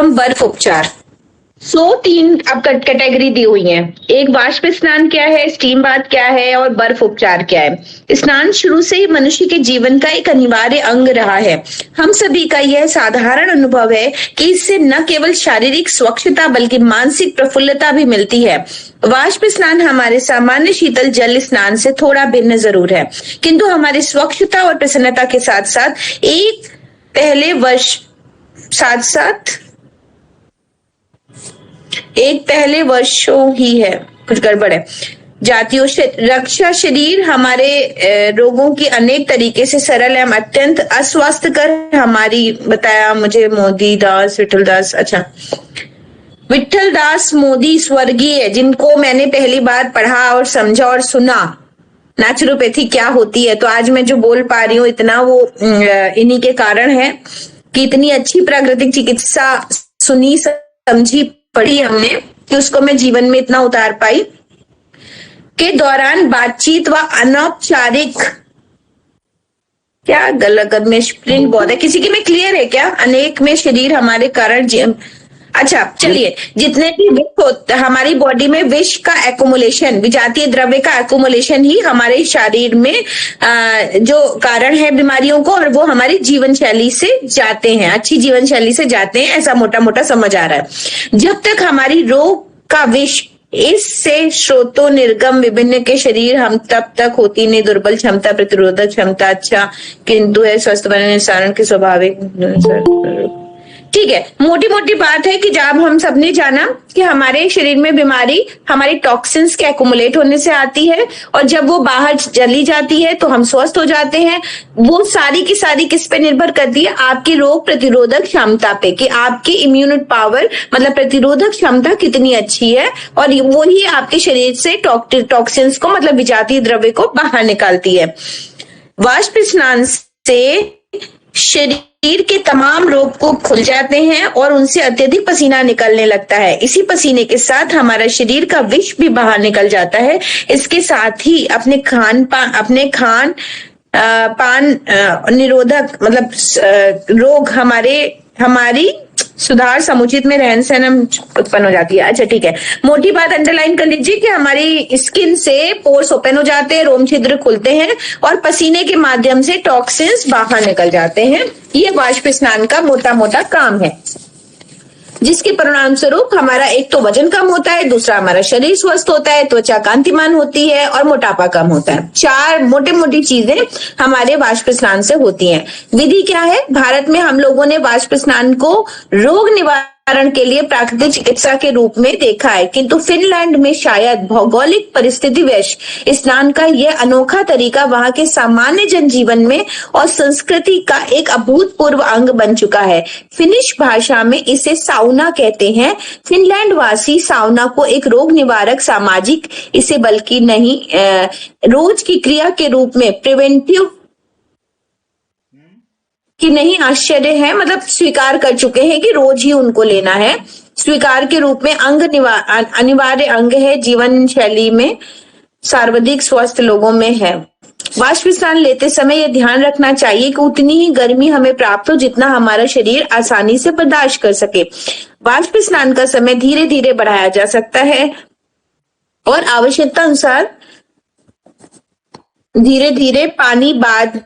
एवं बर्फ उपचार। तीन अब कैटेगरी दी हुई है। एक वाष्प स्नान क्या है, स्टीम बाथ क्या है और बर्फ उपचार क्या है। स्नान शुरू से ही मनुष्य के जीवन का एक अनिवार्य अंग रहा है। हम सभी का यह साधारण अनुभव है कि इससे न केवल शारीरिक स्वच्छता बल्कि मानसिक प्रफुल्लता भी मिलती है। वाष्प स्नान हमारे सामान्य शीतल जल स्नान से थोड़ा भिन्न जरूर है, किंतु हमारी स्वच्छता और प्रसन्नता के साथ साथ एक पहले वर्षों ही है, कुछ गड़बड़ है जातियों से रक्षा। शरीर हमारे रोगों की अनेक तरीके से सरल एवं अत्यंत अस्वास्थ्यकर हमारी बताया मुझे मोदी दास विठल दास, अच्छा विठल दास मोदी स्वर्गीय, जिनको मैंने पहली बार पढ़ा और समझा और सुना नेचुरोपैथी क्या होती है। तो आज मैं जो बोल पा रही हूँ इतना वो इन्हीं के कारण है कि इतनी अच्छी प्राकृतिक चिकित्सा सुनी समझी पढ़ी हमने कि उसको मैं जीवन में इतना उतार पाई। के दौरान बातचीत व अनौपचारिक क्या गलत में स्प्रिंग बहुत है, किसी की में क्लियर है क्या? अनेक में शरीर हमारे कारण अच्छा चलिए, जितने भी विष हमारी बॉडी में विष का एक्युमुलेशन, विजातीय द्रव्य का एक्युमुलेशन ही हमारे शरीर में जो कारण है बीमारियों को, और वो हमारी जीवन शैली से जाते हैं, अच्छी जीवन शैली से जाते हैं, ऐसा मोटा मोटा समझ आ रहा है। जब तक हमारी रोग का विष इससे स्रोतों निर्गम विभिन्न के शरीर हम तब तक होती नहीं दुर्बल क्षमता प्रतिरोधक क्षमता अच्छा किंतु है स्वस्थ बनने सारण के स्वाभाविक। ठीक है, मोटी मोटी बात है कि जब हम सबने जाना कि हमारे शरीर में बीमारी हमारी टॉक्सिन्स के एक्युमुलेट होने से आती है, और जब वो बाहर चली जाती है तो हम स्वस्थ हो जाते हैं। वो सारी की सारी किस पे निर्भर करती है? आपकी रोग प्रतिरोधक क्षमता पे, कि आपकी इम्यून पावर मतलब प्रतिरोधक क्षमता कितनी अच्छी है, और वो ही आपके शरीर से टॉक्सिन्स को मतलब विजातीय द्रव्य को बाहर निकालती है। वाष्प स्नान से शरीर के तमाम रोग को खुल जाते हैं और उनसे अत्यधिक पसीना निकलने लगता है। इसी पसीने के साथ हमारा शरीर का विष भी बाहर निकल जाता है। इसके साथ ही अपने खान पान निरोधक मतलब रोग हमारी सुधार समुचित में रहन सहन उत्पन्न हो जाती है। अच्छा ठीक है, मोटी बात अंडरलाइन कर लीजिए कि हमारी स्किन से पोर्स ओपन हो जाते हैं, रोम छिद्र खुलते हैं और पसीने के माध्यम से टॉक्सिन्स बाहर निकल जाते हैं। ये वाष्प स्नान का मोटा मोटा काम है, जिसके परिणाम स्वरूप हमारा एक तो वजन कम होता है, दूसरा हमारा शरीर स्वस्थ होता है, त्वचा कांतिमान होती है और मोटापा कम होता है। चार मोटी मोटी चीजें हमारे वाष्प स्नान से होती हैं। विधि क्या है? भारत में हम लोगों ने वाष्प स्नान को रोग निवारण के लिए प्राकृतिक चिकित्सा के रूप में देखा है, किंतु फिनलैंड में शायद भौगोलिक परिस्थितिवश स्नान का यह अनोखा तरीका वहां के सामान्य जनजीवन में और संस्कृति का एक अभूतपूर्व अंग बन चुका है। फिनिश भाषा में इसे साउना कहते हैं। फिनलैंड वासी साउना को एक रोग निवारक सामाजिक इसे बल्कि नहीं रोज की क्रिया के रूप में प्रिवेंटिव कि नहीं आश्चर्य है, मतलब स्वीकार कर चुके हैं कि रोज ही उनको लेना है। स्वीकार के रूप में अनिवार्य अंग है, जीवन शैली में सर्वाधिक स्वस्थ लोगों में है। वाष्प स्नान लेते समय यह ध्यान रखना चाहिए कि उतनी ही गर्मी हमें प्राप्त हो जितना हमारा शरीर आसानी से बर्दाश्त कर सके। वाष्प स्नान का समय धीरे धीरे बढ़ाया जा सकता है और आवश्यकता अनुसार धीरे धीरे पानी बाद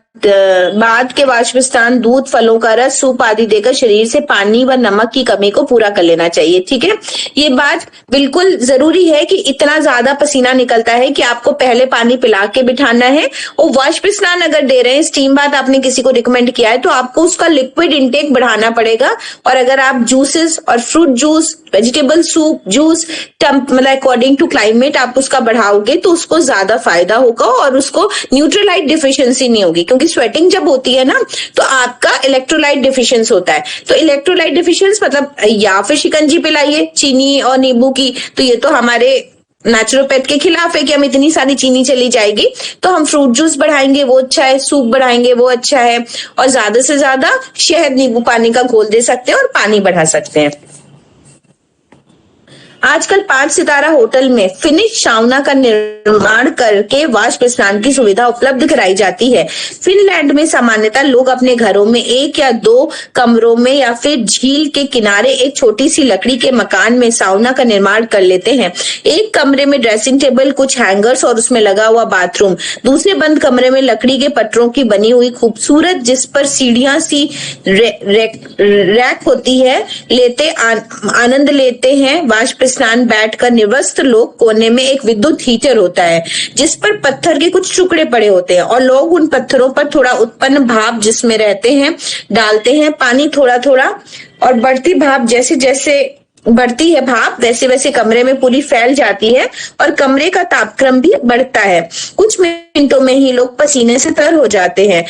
के वाष्प स्नान दूध फलों का रस सूप आदि देकर शरीर से पानी व नमक की कमी को पूरा कर लेना चाहिए। ठीक है, ये बात बिल्कुल जरूरी है कि इतना ज्यादा पसीना निकलता है कि आपको पहले पानी पिला के बिठाना है। और वाष्प स्नान अगर दे रहे हैं, स्टीम बाथ आपने किसी को रिकमेंड किया है, तो आपको उसका लिक्विड इंटेक बढ़ाना पड़ेगा। और अगर आप जूसेस और fruit juice vegetable soup juice मतलब अकॉर्डिंग टू क्लाइमेट आप उसका बढ़ाओगे तो उसको ज्यादा फायदा होगा और उसको न्यूट्रोलाइट डिफिशियंसी नहीं होगी, क्योंकि स्वेटिंग जब होती है ना तो आपका इलेक्ट्रोलाइट डिफिशियंस होता है। तो इलेक्ट्रोलाइट डिफिशियंस मतलब या फिर शिकंजी पिलाइए चीनी और नींबू की, तो ये तो हमारे नेचुरोपैथ के खिलाफ है कि हम इतनी सारी चीनी चली जाएगी। तो हम फ्रूट जूस बढ़ाएंगे वो अच्छा है, सूप बढ़ाएंगे वो अच्छा है, और ज्यादा से ज्यादा शहद नींबू पानी का घोल दे सकते हैं और पानी बढ़ा सकते हैं। आजकल 5 सितारा होटल में फिनिश साउना का निर्माण करके वाष्प स्नान की सुविधा उपलब्ध कराई जाती है। फिनलैंड में सामान्यतः लोग अपने घरों में 1 या 2 कमरों में या फिर झील के किनारे एक छोटी सी लकड़ी के मकान में साउना का निर्माण कर लेते हैं। एक कमरे में ड्रेसिंग टेबल, कुछ हैंगर्स और उसमें लगा हुआ बाथरूम, दूसरे बंद कमरे में लकड़ी के पटरों की बनी हुई खूबसूरत जिस पर सीढ़ियां सी रैक होती है आनंद लेते हैं। वाष्प स्नान बैठकर निवस्त्र लोग कोने में एक विद्युत हीटर होता है जिस पर पत्थर के कुछ टुकड़े पड़े होते हैं और लोग उन पत्थरों पर थोड़ा उत्पन्न भाप जिसमें रहते हैं डालते हैं। पानी थोड़ा थोड़ा और बढ़ती भाप जैसे जैसे बढ़ती है भाप वैसे वैसे कमरे में पूरी फैल जाती है और कमरे का तापक्रम भी बढ़ता है। कुछ मिनटों में ही लोग पसीने से तर हो जाते हैं।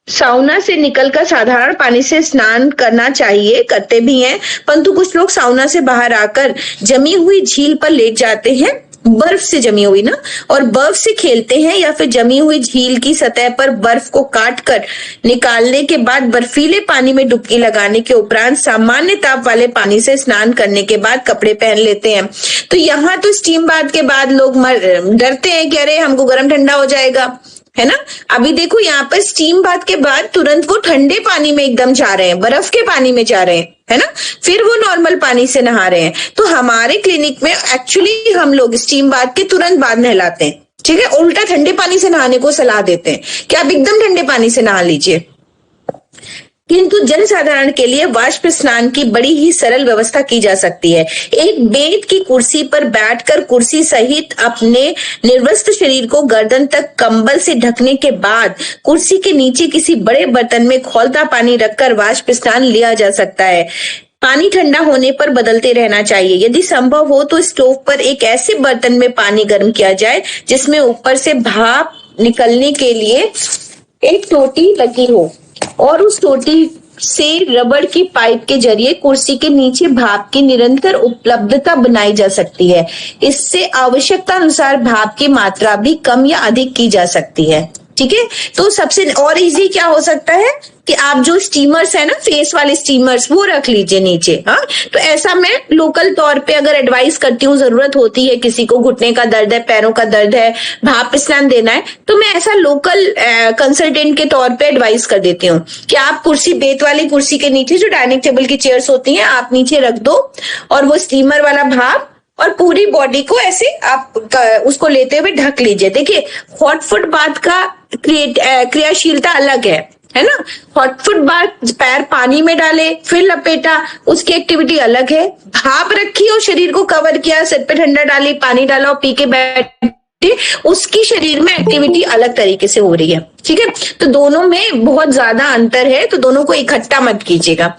साउना से निकलकर साधारण पानी से स्नान करना चाहिए, करते भी हैं, परंतु कुछ लोग साउना से बाहर आकर जमी हुई झील पर लेट जाते हैं, बर्फ से जमी हुई ना, और बर्फ से खेलते हैं या फिर जमी हुई झील की सतह पर बर्फ को काट कर निकालने के बाद बर्फीले पानी में डुबकी लगाने के उपरांत सामान्य ताप वाले पानी से स्नान करने के बाद कपड़े पहन लेते हैं। तो यहाँ तो स्टीम बाथ के बाद लोग डरते हैं कि अरे हमको गर्म ठंडा हो जाएगा, है ना। अभी देखो यहाँ पर स्टीम बाथ के बाद तुरंत वो ठंडे पानी में एकदम जा रहे हैं, बर्फ के पानी में जा रहे हैं, है ना, फिर वो नॉर्मल पानी से नहा रहे हैं। तो हमारे क्लिनिक में एक्चुअली हम लोग स्टीम बाथ के तुरंत बाद नहलाते हैं, ठीक है, उल्टा ठंडे पानी से नहाने को सलाह देते हैं कि आप एकदम ठंडे पानी से नहा लीजिए। किंतु जनसाधारण के लिए वाष्प स्नान की बड़ी ही सरल व्यवस्था की जा सकती है। एक बेंत की कुर्सी पर बैठकर कुर्सी सहित अपने निर्वस्त्र शरीर को गर्दन तक कंबल से ढकने के बाद कुर्सी के नीचे किसी बड़े बर्तन में खौलता पानी रखकर वाष्प स्नान लिया जा सकता है। पानी ठंडा होने पर बदलते रहना चाहिए। यदि संभव हो तो स्टोव पर एक ऐसे बर्तन में पानी गर्म किया जाए जिसमें ऊपर से भाप निकलने के लिए एक टोटी लगी हो और उस टोटी से रबड़ की पाइप के जरिए कुर्सी के नीचे भाप की निरंतर उपलब्धता बनाई जा सकती है। इससे आवश्यकता अनुसार भाप की मात्रा भी कम या अधिक की जा सकती है, ठीक है। तो सबसे और इजी क्या हो सकता है कि आप जो स्टीमर्स है ना, फेस वाले स्टीमर्स, वो रख लीजिए नीचे। हाँ, तो ऐसा मैं लोकल तौर पे अगर एडवाइस करती हूँ, जरूरत होती है किसी को, घुटने का दर्द है, पैरों का दर्द है, भाप स्नान देना है, तो मैं ऐसा लोकल कंसल्टेंट के तौर पे एडवाइस कर देती हूँ कि आप कुर्सी, बेत वाली कुर्सी के नीचे जो डाइनिंग टेबल की चेयर्स होती हैं, आप नीचे रख दो और वो स्टीमर वाला भाप और पूरी बॉडी को ऐसे आप उसको लेते हुए ढक लीजिए। देखिए, हॉट फुट बाथ का क्रियाशीलता अलग है ना। हॉट फुट बाथ पैर पानी में डाले फिर लपेटा, उसकी एक्टिविटी अलग है। भाप रखी और शरीर को कवर किया, सिर पे ठंडा डाली, पानी डाला और पी के बैठे, उसकी शरीर में एक्टिविटी अलग तरीके से हो रही है, ठीक है। तो दोनों में बहुत ज्यादा अंतर है, तो दोनों को इकट्ठा मत कीजिएगा।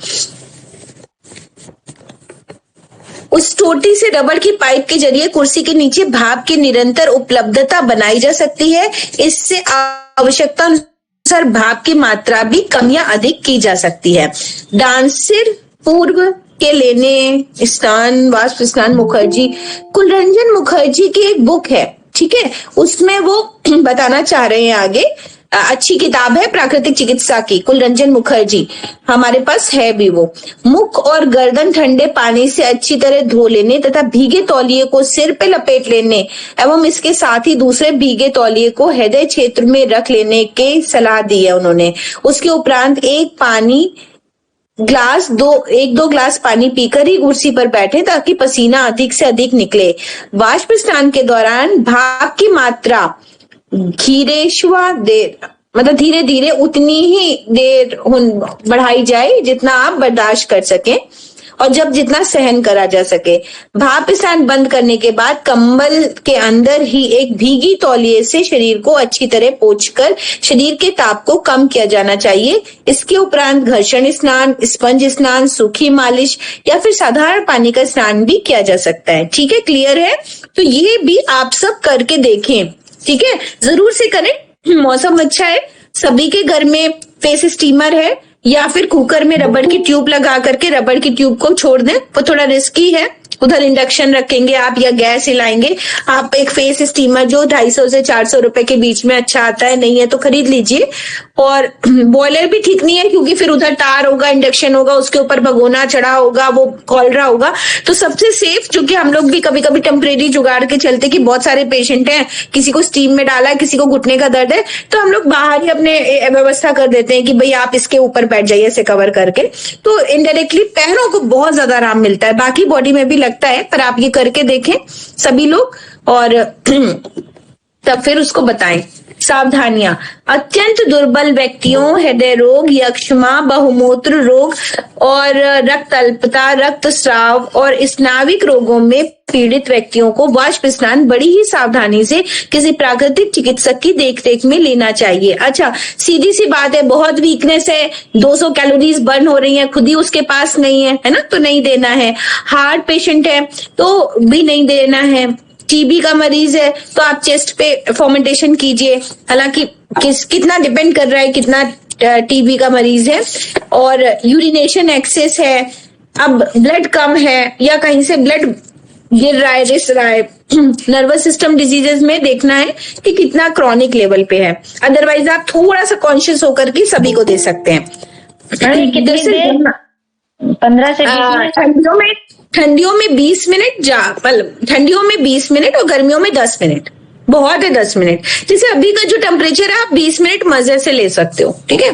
उस टोटी से रबड़ की पाइप के जरिए कुर्सी के नीचे भाप की निरंतर उपलब्धता बनाई जा सकती है। इससे आवश्यकता अनुसार भाप की मात्रा भी कम या अधिक की जा सकती है। डांसर पूर्व के लेने स्नान, वाष्प स्नान मुखर्जी, कुलरंजन मुखर्जी की एक बुक है, ठीक है, उसमें वो बताना चाह रहे हैं आगे। अच्छी किताब है प्राकृतिक चिकित्सा की, कुलरंजन मुखर्जी, हमारे पास है भी वो। मुख और गर्दन ठंडे पानी से अच्छी तरह धो लेने तथा भीगे तौलिए को सिर पे लपेट लेने एवं इसके साथ ही दूसरे भीगे तौलिए को हृदय क्षेत्र में रख लेने की सलाह दी है उन्होंने। उसके उपरांत एक दो ग्लास पानी पीकर ही कुर्सी पर बैठे ताकि पसीना अधिक से अधिक निकले। वाष्प स्नान के दौरान भाप की मात्रा धीरे धीरे उतनी ही देर बढ़ाई जाए जितना आप बर्दाश्त कर सके और जब जितना सहन करा जा सके। भाप स्नान बंद करने के बाद कंबल के अंदर ही एक भीगी तौलिए से शरीर को अच्छी तरह पोंछकर शरीर के ताप को कम किया जाना चाहिए। इसके उपरांत घर्षण स्नान, स्पंज स्नान, सूखी मालिश या फिर साधारण पानी का स्नान भी किया जा सकता है, ठीक है। क्लियर है? तो ये भी आप सब करके देखें, ठीक है, जरूर से करें। मौसम अच्छा है, सभी के घर में फेस स्टीमर है या फिर कुकर में रबड़ की ट्यूब लगा करके रबड़ की ट्यूब को छोड़ दें, वो थोड़ा रिस्की है। उधर इंडक्शन रखेंगे आप या गैस हिलाएंगे, आप एक फेस स्टीमर जो 250 से 400 रुपए के बीच में अच्छा आता है, नहीं है तो खरीद लीजिए, और बॉयलर भी ठीक नहीं है क्योंकि फिर उधर तार होगा, इंडक्शन होगा, उसके ऊपर भगोना चढ़ा होगा, वो कॉलरा होगा। तो सबसे सेफ, जो कि हम लोग भी कभी कभी टेम्परेरी जुगाड़ के चलते कि बहुत सारे पेशेंट हैं, किसी को स्टीम में डाला है, किसी को घुटने का दर्द है, तो हम लोग बाहर ही अपने व्यवस्था कर देते हैं कि भाई आप इसके ऊपर बैठ जाइए ऐसे कवर करके। तो इनडायरेक्टली पैरों को बहुत ज्यादा आराम मिलता है, बाकी बॉडी में भी लगता है, पर आप ये करके देखें सभी लोग और तब फिर उसको बताएं। सावधानियां, अत्यंत दुर्बल व्यक्तियों, हृदय रोग, यक्ष्मा, बहुमूत्र रोग और रक्त अल्पता, रक्तस्राव और स्नाविक रोगों में पीड़ित व्यक्तियों को वाष्प स्नान बड़ी ही सावधानी से किसी प्राकृतिक चिकित्सक की देखरेख में लेना चाहिए। अच्छा, सीधी सी बात है, बहुत वीकनेस है, 200 कैलोरीज बर्न हो रही है, खुद ही उसके पास नहीं है ना, तो नहीं देना है। हार्ट पेशेंट है तो भी नहीं देना है। टीबी का मरीज है तो आप चेस्ट पे फॉर्मेंटेशन कीजिए, हालांकि कितना डिपेंड कर रहा है कितना टीबी का मरीज है। और यूरिनेशन एक्सेस है, अब ब्लड कम है या कहीं से ब्लड गिर रहा है, रिस रहा है, नर्वस सिस्टम डिजीजेस में देखना है कि कितना क्रॉनिक लेवल पे है। अदरवाइज आप थोड़ा सा कॉन्शियस होकर के सभी को दे सकते हैं। 15 से 20 मिनट ठंडियों में 20 मिनट ठंडियों में 20 मिनट और गर्मियों में 10 मिनट बहुत है। 10 मिनट जैसे अभी का जो टेम्परेचर है, आप 20 मिनट मजे से ले सकते हो, ठीक है।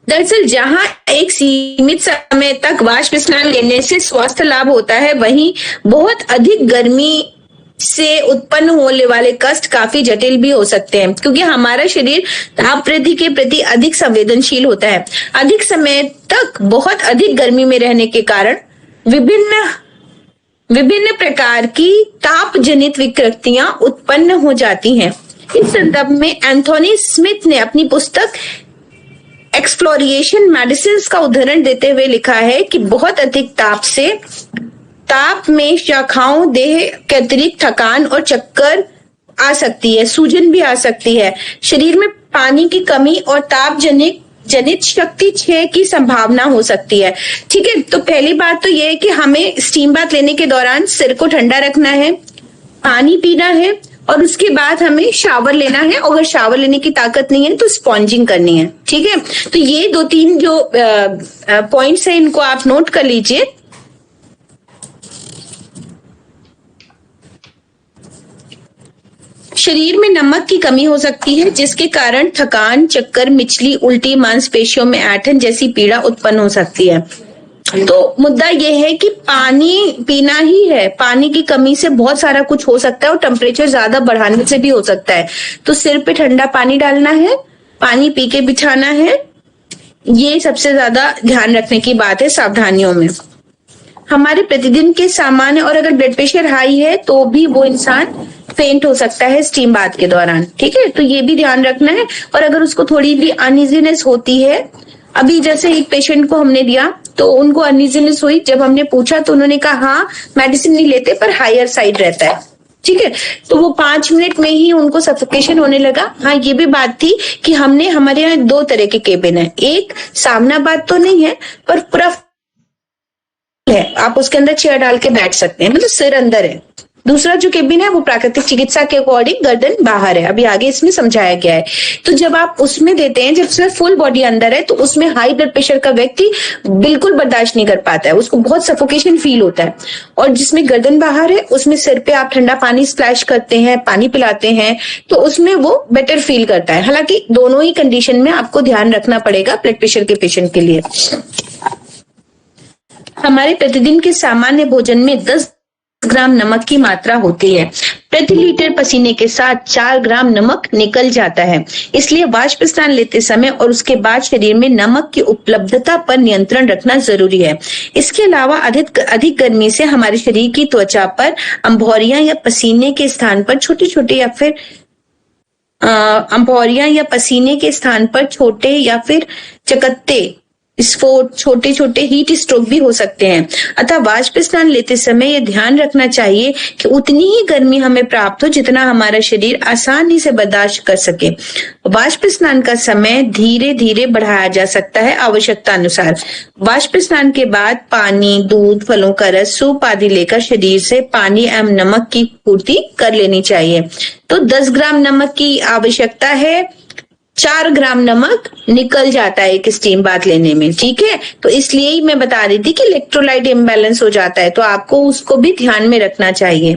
दरअसल जहां एक सीमित समय तक वाष्प स्नान लेने से स्वास्थ्य लाभ होता है, वहीं बहुत अधिक गर्मी से उत्पन्न होने वाले कष्ट काफी जटिल भी हो सकते हैं, क्योंकि हमारा शरीर ताप वृद्धि के प्रति अधिक संवेदनशील होता है। अधिक समय तक बहुत अधिक गर्मी में रहने के कारण विभिन्न प्रकार की ताप जनित विकृतियां उत्पन्न हो जाती हैं। इस संदर्भ में एंथोनी स्मिथ ने अपनी पुस्तक एक्सप्लोरिएशन मेडिसिन का उदाहरण देते हुए लिखा है कि बहुत अधिक ताप में शाखाओं, देह के अतिरिक्त थकान और चक्कर आ सकती है, सूजन भी आ सकती है। शरीर में पानी की कमी और ताप जनित शक्ति क्षय की संभावना हो सकती है, ठीक है। तो पहली बात तो यह है कि हमें स्टीम बाथ लेने के दौरान सिर को ठंडा रखना है, पानी पीना है और उसके बाद हमें शावर लेना है। अगर शावर लेने की ताकत नहीं है तो स्पॉन्जिंग करनी है, ठीक है। तो ये 2-3 जो पॉइंट्स है, इनको आप नोट कर लीजिए। शरीर में नमक की कमी हो सकती है, जिसके कारण थकान, चक्कर, मिचली, उल्टी, मांसपेशियों में ऐंठन जैसी पीड़ा उत्पन्न हो सकती है। तो मुद्दा यह है कि पानी पीना ही है। पानी की कमी से बहुत सारा कुछ हो सकता है और टेम्परेचर ज्यादा बढ़ाने से भी हो सकता है। तो सिर पे ठंडा पानी डालना है, पानी पी के बिछाना है, ये सबसे ज्यादा ध्यान रखने की बात है सावधानियों में। हमारे प्रतिदिन के सामान्य, और अगर ब्लड प्रेशर हाई है तो भी वो इंसान फेंट हो सकता है स्टीम बाथ के दौरान, ठीक है। तो ये भी ध्यान रखना है। और अगर उसको थोड़ी भी अनइजीनेस होती है, अभी जैसे एक पेशेंट को हमने दिया तो उनको अनइजीनेस हुई, जब हमने पूछा तो उन्होंने कहा हाँ मेडिसिन नहीं लेते पर हायर साइड रहता है, ठीक है। तो वो 5 मिनट में ही उनको सफोकेशन होने लगा। हाँ, ये भी बात थी कि हमारे यहाँ 2 तरह के केबिन है, एक सामना बात तो नहीं है पर पूरा है, आप उसके अंदर चेयर डाल के बैठ सकते हैं, मतलब सिर अंदर है। दूसरा जो केबिन है वो प्राकृतिक चिकित्सा के अकॉर्डिंग गर्दन बाहर है, अभी आगे इसमें समझाया गया है। तो जब आप उसमें देते हैं, जब उसमें फुल बॉडी अंदर है, तो उसमें हाई ब्लड प्रेशर का व्यक्ति बिल्कुल बर्दाश्त नहीं कर पाता है, उसको बहुत सफोकेशन फील होता है। और जिसमें गर्दन बाहर है उसमें सिर पे आप ठंडा पानी स्प्लैश करते हैं, पानी पिलाते हैं, तो उसमें वो बेटर फील करता है। हालांकि दोनों ही कंडीशन में आपको ध्यान रखना पड़ेगा ब्लड प्रेशर के पेशेंट के लिए। हमारे प्रतिदिन के सामान्य भोजन में 10 ग्राम नमक की मात्रा होती है। प्रति लीटर पसीने के साथ 4 ग्राम नमक निकल जाता है। इसलिए वाष्प स्नान लेते समय और उसके बाद शरीर में नमक की उपलब्धता पर नियंत्रण रखना जरूरी है। इसके अलावा अधिक गर्मी से हमारे शरीर की त्वचा पर अंभौरियां या पसीने के स्थान पर छोटे-छोटे या फिर अंभौरियां या पसीने के स्थान पर छोटे या फिर चकत्ते स्फोट, छोटे छोटे हीट स्ट्रोक भी हो सकते हैं। अतः वाष्प स्नान लेते समय यह ध्यान रखना चाहिए कि उतनी ही गर्मी हमें प्राप्त हो जितना हमारा शरीर आसानी से बर्दाश्त कर सके। वाष्प स्नान का समय धीरे धीरे बढ़ाया जा सकता है आवश्यकता अनुसार। वाष्प स्नान के बाद पानी, दूध, फलों का रस, सूप आदि लेकर शरीर से पानी एवं नमक की पूर्ति कर लेनी चाहिए। तो 10 ग्राम नमक की आवश्यकता है, 4 ग्राम नमक निकल जाता है एक स्टीम बाथ लेने में, ठीक है। तो इसलिए ही मैं बता रही थी कि इलेक्ट्रोलाइट इम्बैलेंस हो जाता है, तो आपको उसको भी ध्यान में रखना चाहिए।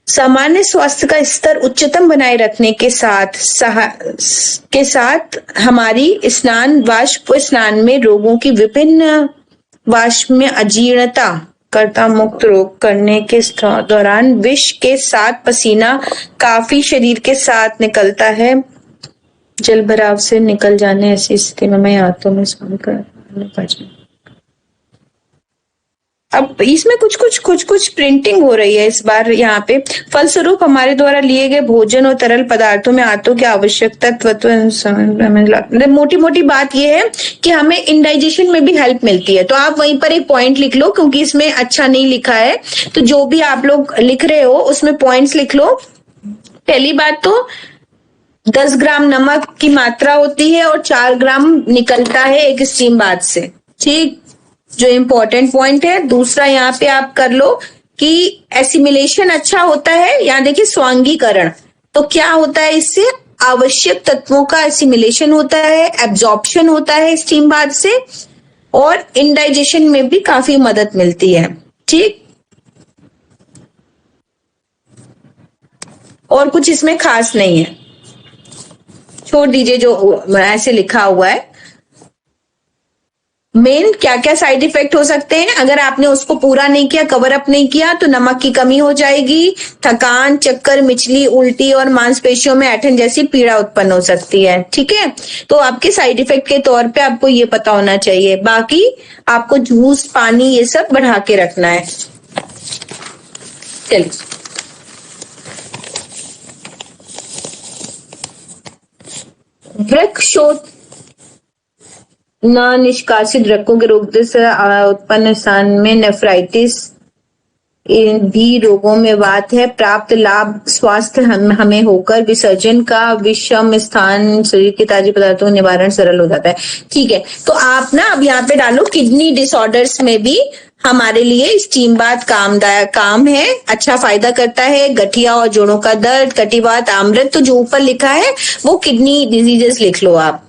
सामान्य स्वास्थ्य का स्तर उच्चतम बनाए रखने के साथ हमारी वाष्प स्नान में रोगों की विभिन्न वाष्प में अजीर्णता कर्ता मुक्त रोग करने के दौरान विष के साथ पसीना काफी शरीर के साथ निकलता है। जल भराव से निकल जाने ऐसी स्थिति में मैं हाथों में अब इसमें कुछ प्रिंटिंग हो रही है इस बार यहाँ पे। फलस्वरूप हमारे द्वारा लिए गए भोजन और तरल पदार्थों में आंतों की आवश्यक तत्व मोटी मोटी बात यह है कि हमें इंडाइजेशन में भी हेल्प मिलती है। तो आप वहीं पर एक पॉइंट लिख लो, क्योंकि इसमें अच्छा नहीं लिखा है, तो जो भी आप लोग लिख रहे हो उसमें पॉइंट्स लिख लो। पहली बात तो 10 ग्राम नमक की मात्रा होती है और 4 ग्राम निकलता है एक स्टीम बाथ से, ठीक, जो इम्पोर्टेंट पॉइंट है। दूसरा यहाँ पे आप कर लो कि एसिमिलेशन अच्छा होता है। यहाँ देखिए स्वांगीकरण, तो क्या होता है इससे आवश्यक तत्वों का एसिमिलेशन होता है, एब्जॉर्प्शन होता है स्टीम बाथ से, और इंडाइजेशन में भी काफी मदद मिलती है, ठीक। और कुछ इसमें खास नहीं है, छोड़ दीजिए जो ऐसे लिखा हुआ है। मेन क्या क्या साइड इफेक्ट हो सकते हैं अगर आपने उसको पूरा नहीं किया, कवर अप नहीं किया, तो नमक की कमी हो जाएगी, थकान, चक्कर, मिचली, उल्टी और मांसपेशियों में ऐंठन जैसी पीड़ा उत्पन्न हो सकती है, ठीक है। तो आपके साइड इफेक्ट के तौर पे आपको ये पता होना चाहिए। बाकी आपको जूस, पानी, ये सब बढ़ा के रखना है। चलिए, वृक्षोत न निष्कासित रक्तों के रोग से उत्पन्न स्थान में नेफ्राइटिस भी रोगों में बात है। प्राप्त लाभ स्वास्थ्य हमें होकर विसर्जन का विषम स्थान शरीर के ताजे पदार्थों का निवारण सरल हो जाता है, ठीक है। तो आप ना अब यहाँ पे डालो किडनी डिसऑर्डर्स में भी हमारे लिए स्टीम बाथ काम है, अच्छा फायदा करता है। गठिया और जोड़ों का दर्द, कटिवात, आम्रत, तो जो ऊपर लिखा है वो किडनी डिजीजेस लिख लो आप।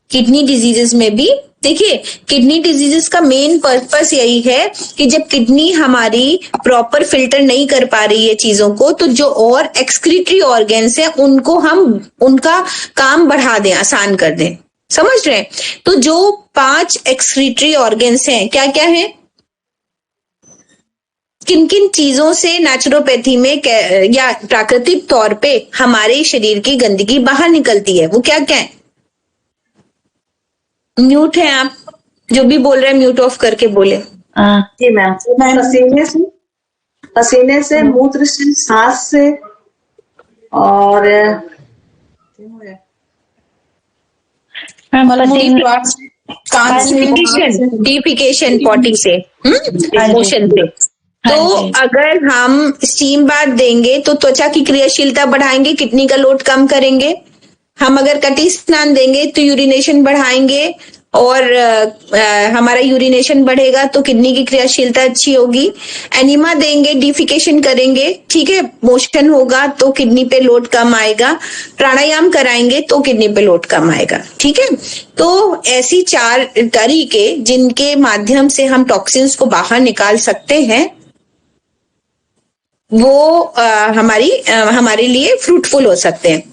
किडनी डिजीजेस में भी देखिए, किडनी डिजीजेस का मेन पर्पस यही है कि जब किडनी हमारी प्रॉपर फिल्टर नहीं कर पा रही है चीजों को, तो जो और एक्सक्रीटरी ऑर्गन्स हैं उनको हम उनका काम बढ़ा दें, आसान कर दें, समझ रहे हैं। तो जो 5 एक्सक्रीटरी ऑर्गन्स हैं, क्या क्या है, किन किन चीजों से नेचुरोपैथी में या प्राकृतिक तौर पे हमारे शरीर की गंदगी बाहर निकलती है, वो क्या क्या है। म्यूट है आप, जो भी बोल रहे हैं म्यूट ऑफ करके बोले। जी मैम, पसीने से, मूत्र से, सांस से, और डिफिकेशन पॉटी से, मोशन से। तो अगर हम स्टीम बाथ देंगे तो त्वचा की क्रियाशीलता बढ़ाएंगे, किडनी का लोड कम करेंगे। हम अगर कटी स्नान देंगे तो यूरिनेशन बढ़ाएंगे, और हमारा यूरिनेशन बढ़ेगा तो किडनी की क्रियाशीलता अच्छी होगी। एनिमा देंगे, डिफिकेशन करेंगे, ठीक है, मोशन होगा तो किडनी पे लोड कम आएगा। प्राणायाम कराएंगे तो किडनी पे लोड कम आएगा, ठीक है। तो ऐसी 4 तरीके जिनके माध्यम से हम टॉक्सिन्स को बाहर निकाल सकते हैं, वो हमारे लिए फ्रूटफुल हो सकते हैं।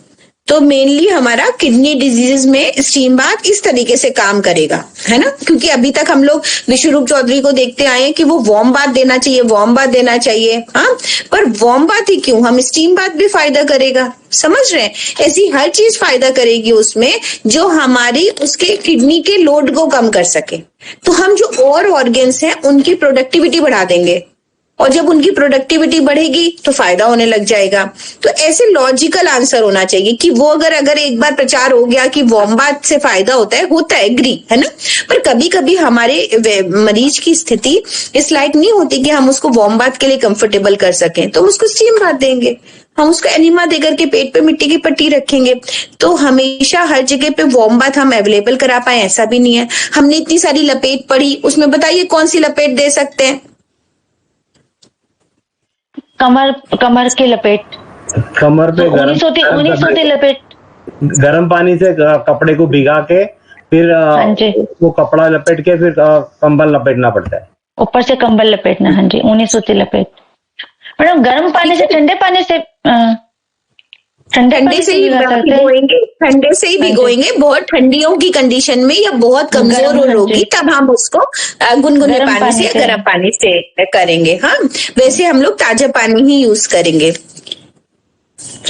तो मेनली हमारा किडनी डिजीज में स्टीम बाथ इस तरीके से काम करेगा, है ना। क्योंकि अभी तक हम लोग विश्वरूप चौधरी को देखते आए हैं कि वो वार्म बाथ देना चाहिए, वार्म बाथ देना चाहिए, हाँ, पर वार्म बाथ ही क्यों, हम स्टीम बाथ भी फायदा करेगा, समझ रहे हैं। ऐसी हर चीज फायदा करेगी उसमें जो हमारी उसके किडनी के लोड को कम कर सके। तो हम जो और ऑर्गन्स हैं उनकी प्रोडक्टिविटी बढ़ा देंगे, और जब उनकी प्रोडक्टिविटी बढ़ेगी तो फायदा होने लग जाएगा। तो ऐसे लॉजिकल आंसर होना चाहिए कि वो अगर एक बार प्रचार हो गया कि वार्म बाथ से फायदा होता है एग्री है ना, पर कभी कभी हमारे मरीज की स्थिति इस लायक नहीं होती कि हम उसको वार्म बाथ के लिए कंफर्टेबल कर सकें, तो हम उसको स्टीम बाथ देंगे, हम उसको एनिमा देकर के पेट पे मिट्टी की पट्टी रखेंगे। तो हमेशा हर जगह पे वार्म बाथ हम अवेलेबल करा पाए ऐसा भी नहीं है। हमने इतनी सारी लपेट पड़ी, उसमें बताइए कौन सी लपेट दे सकते हैं? कमर की लपेट, कमर पे ऊनी सूती लपेट, गर्म पानी से कपड़े को भिगा के फिर वो कपड़ा लपेट के फिर कंबल लपेटना पड़ता है, ऊपर से कंबल लपेटना। हाँ जी, ऊनी सूती लपेट। मैडम गर्म पानी से, ठंडे पानी से, ठंडे से ही भिगोएंगे, ठंडे से ही भिगोएंगे। बहुत ठंडियों की कंडीशन में या बहुत कमजोर होगी तब हम उसको गुनगुने पानी से या गर्म पानी से करेंगे। हाँ, वैसे हम लोग ताजा पानी ही यूज करेंगे।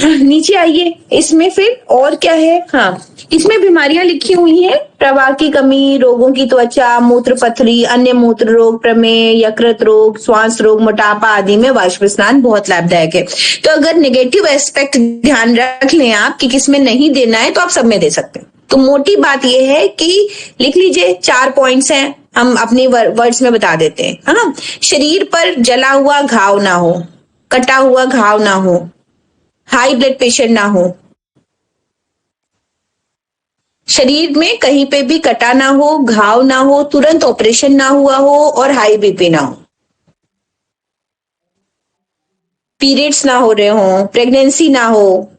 नीचे आइए, इसमें फिर और क्या है? हाँ, इसमें बीमारियां लिखी हुई हैं, प्रवाह की कमी, रोगों की त्वचा, मूत्र पथरी, अन्य मूत्र रोग, प्रमेह, यकृत रोग, श्वास रोग, मोटापा आदि में वाष्प स्नान बहुत लाभदायक है। तो अगर नेगेटिव एस्पेक्ट ध्यान रख लें आप कि किसमें नहीं देना है, तो आप सब में दे सकते हैं। तो मोटी बात यह है कि लिख लीजिए, 4 पॉइंट्स हैं, हम अपने वर्ड्स में बता देते हैं। हाँ, शरीर पर जला हुआ घाव ना हो, कटा हुआ घाव ना हो, हाई ब्लड प्रेशर ना हो, शरीर में कहीं पे भी कटा ना हो, घाव ना हो, तुरंत ऑपरेशन ना हुआ हो और हाई बीपी ना हो, पीरियड्स ना हो रहे हो, प्रेगनेंसी ना हो,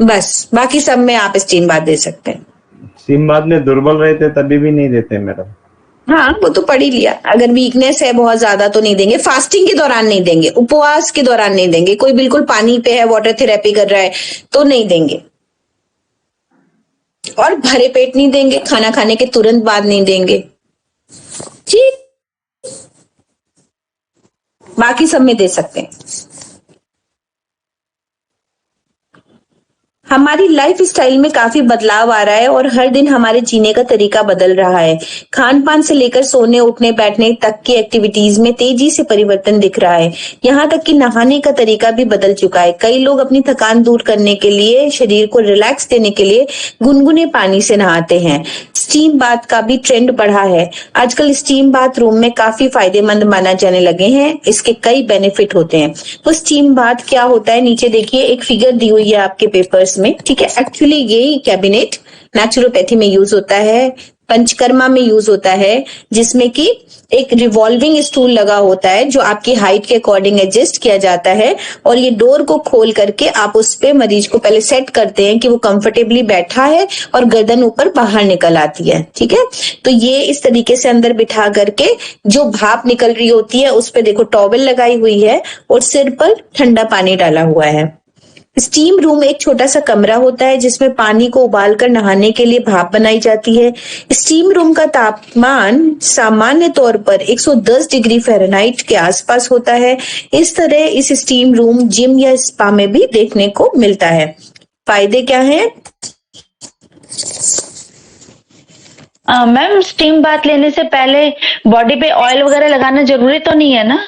बस बाकी सब में आप स्टीम बाथ दे सकते हैं। स्टीम बाथ में दुर्बल रहते तभी भी नहीं देते मैडम। हाँ, वो तो पढ़ ही लिया। अगर वीकनेस है बहुत ज्यादा तो नहीं देंगे, फास्टिंग के दौरान नहीं देंगे, उपवास के दौरान नहीं देंगे, कोई बिल्कुल पानी पे है, वाटर थेरेपी कर रहा है तो नहीं देंगे, और भरे पेट नहीं देंगे, खाना खाने के तुरंत बाद नहीं देंगे। ठीक, बाकी सब में दे सकते हैं। हमारी लाइफ स्टाइल में काफी बदलाव आ रहा है और हर दिन हमारे जीने का तरीका बदल रहा है। खान पान से लेकर सोने उठने बैठने तक की एक्टिविटीज में तेजी से परिवर्तन दिख रहा है। यहाँ तक कि नहाने का तरीका भी बदल चुका है। कई लोग अपनी थकान दूर करने के लिए, शरीर को रिलैक्स देने के लिए गुनगुने पानी से नहाते हैं। स्टीम बाथ का भी ट्रेंड बढ़ा है। आजकल स्टीम बाथ रूम में काफी फायदेमंद माना जाने लगे हैं। इसके कई बेनिफिट होते हैं। तो स्टीम बाथ क्या होता है, नीचे देखिए एक फिगर दी हुई है आपके पेपर्स में, ठीक है। एक्चुअली यही कैबिनेट नेचुरोपैथी में यूज होता है, पंचकर्मा में यूज होता है, जिसमें कि एक रिवॉल्विंग स्टूल लगा होता है जो आपकी हाइट के अकॉर्डिंग एडजस्ट किया जाता है, और ये डोर को खोल करके आप उस पे मरीज को पहले सेट करते हैं कि वो कंफर्टेबली बैठा है और गर्दन ऊपर बाहर निकल आती है, ठीक है। तो ये इस तरीके से अंदर बिठा करके जो भाप निकल रही होती है उस पे देखो टॉवेल लगाई हुई है और सिर पर ठंडा पानी डाला हुआ है। स्टीम रूम एक छोटा सा कमरा होता है जिसमें पानी को उबालकर नहाने के लिए भाप बनाई जाती है। स्टीम रूम का तापमान सामान्य तौर पर 110 डिग्री फ़ारेनहाइट के आसपास होता है। इस तरह इस स्टीम रूम जिम या स्पा में भी देखने को मिलता है। फायदे क्या हैं? मैम, स्टीम बाथ लेने से पहले बॉडी पे ऑयल वगैरह लगाना जरूरी तो नहीं है ना?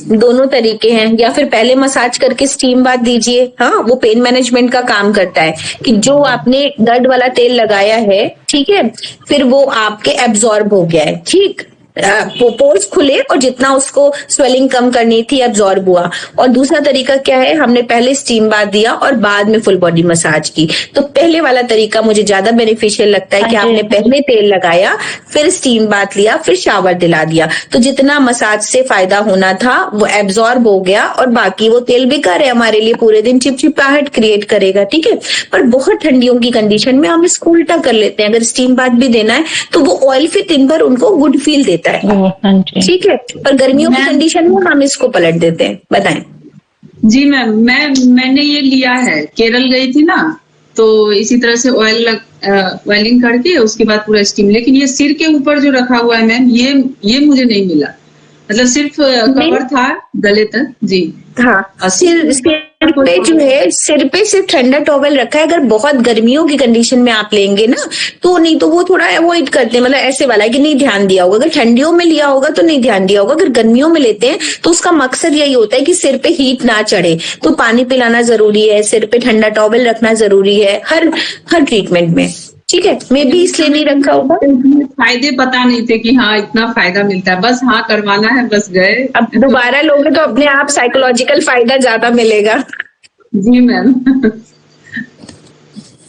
दोनों तरीके हैं, या फिर पहले मसाज करके स्टीम बाथ दीजिए। हाँ, वो पेन मैनेजमेंट का काम करता है कि जो आपने दर्द वाला तेल लगाया है, ठीक है, फिर वो आपके एब्जॉर्ब हो गया है, ठीक, पोर्स खुले और जितना उसको स्वेलिंग कम करनी थी एब्जॉर्ब हुआ। और दूसरा तरीका क्या है, हमने पहले स्टीम बाथ दिया और बाद में फुल बॉडी मसाज की। तो पहले वाला तरीका मुझे ज्यादा बेनिफिशियल लगता है कि आपने पहले तेल लगाया, फिर स्टीम बाथ लिया, फिर शावर दिला दिया, तो जितना मसाज से फायदा होना था वो एब्जॉर्ब हो गया और बाकी वो तेल बेकार है हमारे लिए, पूरे दिन चिपचिपाहट क्रिएट करेगा, ठीक है। पर बहुत ठंडियों की कंडीशन में हम इसको उल्टा कर लेते हैं, अगर स्टीम बाथ भी देना है तो वो ऑयल फिर दिन भर उनको गुड फील देता है, ठीक है। पर गर्मियों की कंडीशन में हम इसको पलट देते हैं। बताएं जी मैम, मैंने ये लिया है, केरल गई थी ना, तो इसी तरह से ऑयलिंग करके उसके बाद पूरा स्टीम। लेकिन ये सिर के ऊपर जो रखा हुआ है मैम, ये मुझे नहीं मिला, मतलब सिर्फ कवर था गले तक जी। हाँ, सिर सिर पे जो है, सिर पे सिर्फ ठंडा टॉवल रखा है। अगर बहुत गर्मियों की कंडीशन में आप लेंगे ना तो नहीं, तो वो थोड़ा अवॉइड करते हैं, मतलब ऐसे वाला है कि नहीं ध्यान दिया होगा। अगर ठंडियों में लिया होगा तो नहीं ध्यान दिया होगा। अगर गर्मियों में लेते हैं तो उसका मकसद यही होता है कि सिर पे हीट ना चढ़े, तो पानी पिलाना जरूरी है, सिर पे ठंडा टॉवल रखना जरूरी है हर ट्रीटमेंट में। ठीक है, मैं भी इसलिए नहीं रखा होगा। फायदे पता नहीं थे कि हाँ इतना फायदा मिलता है, बस हाँ करवाना है, बस गए। अब दोबारा लोगे तो अपने आप साइकोलॉजिकल फायदा ज्यादा मिलेगा। जी मैम।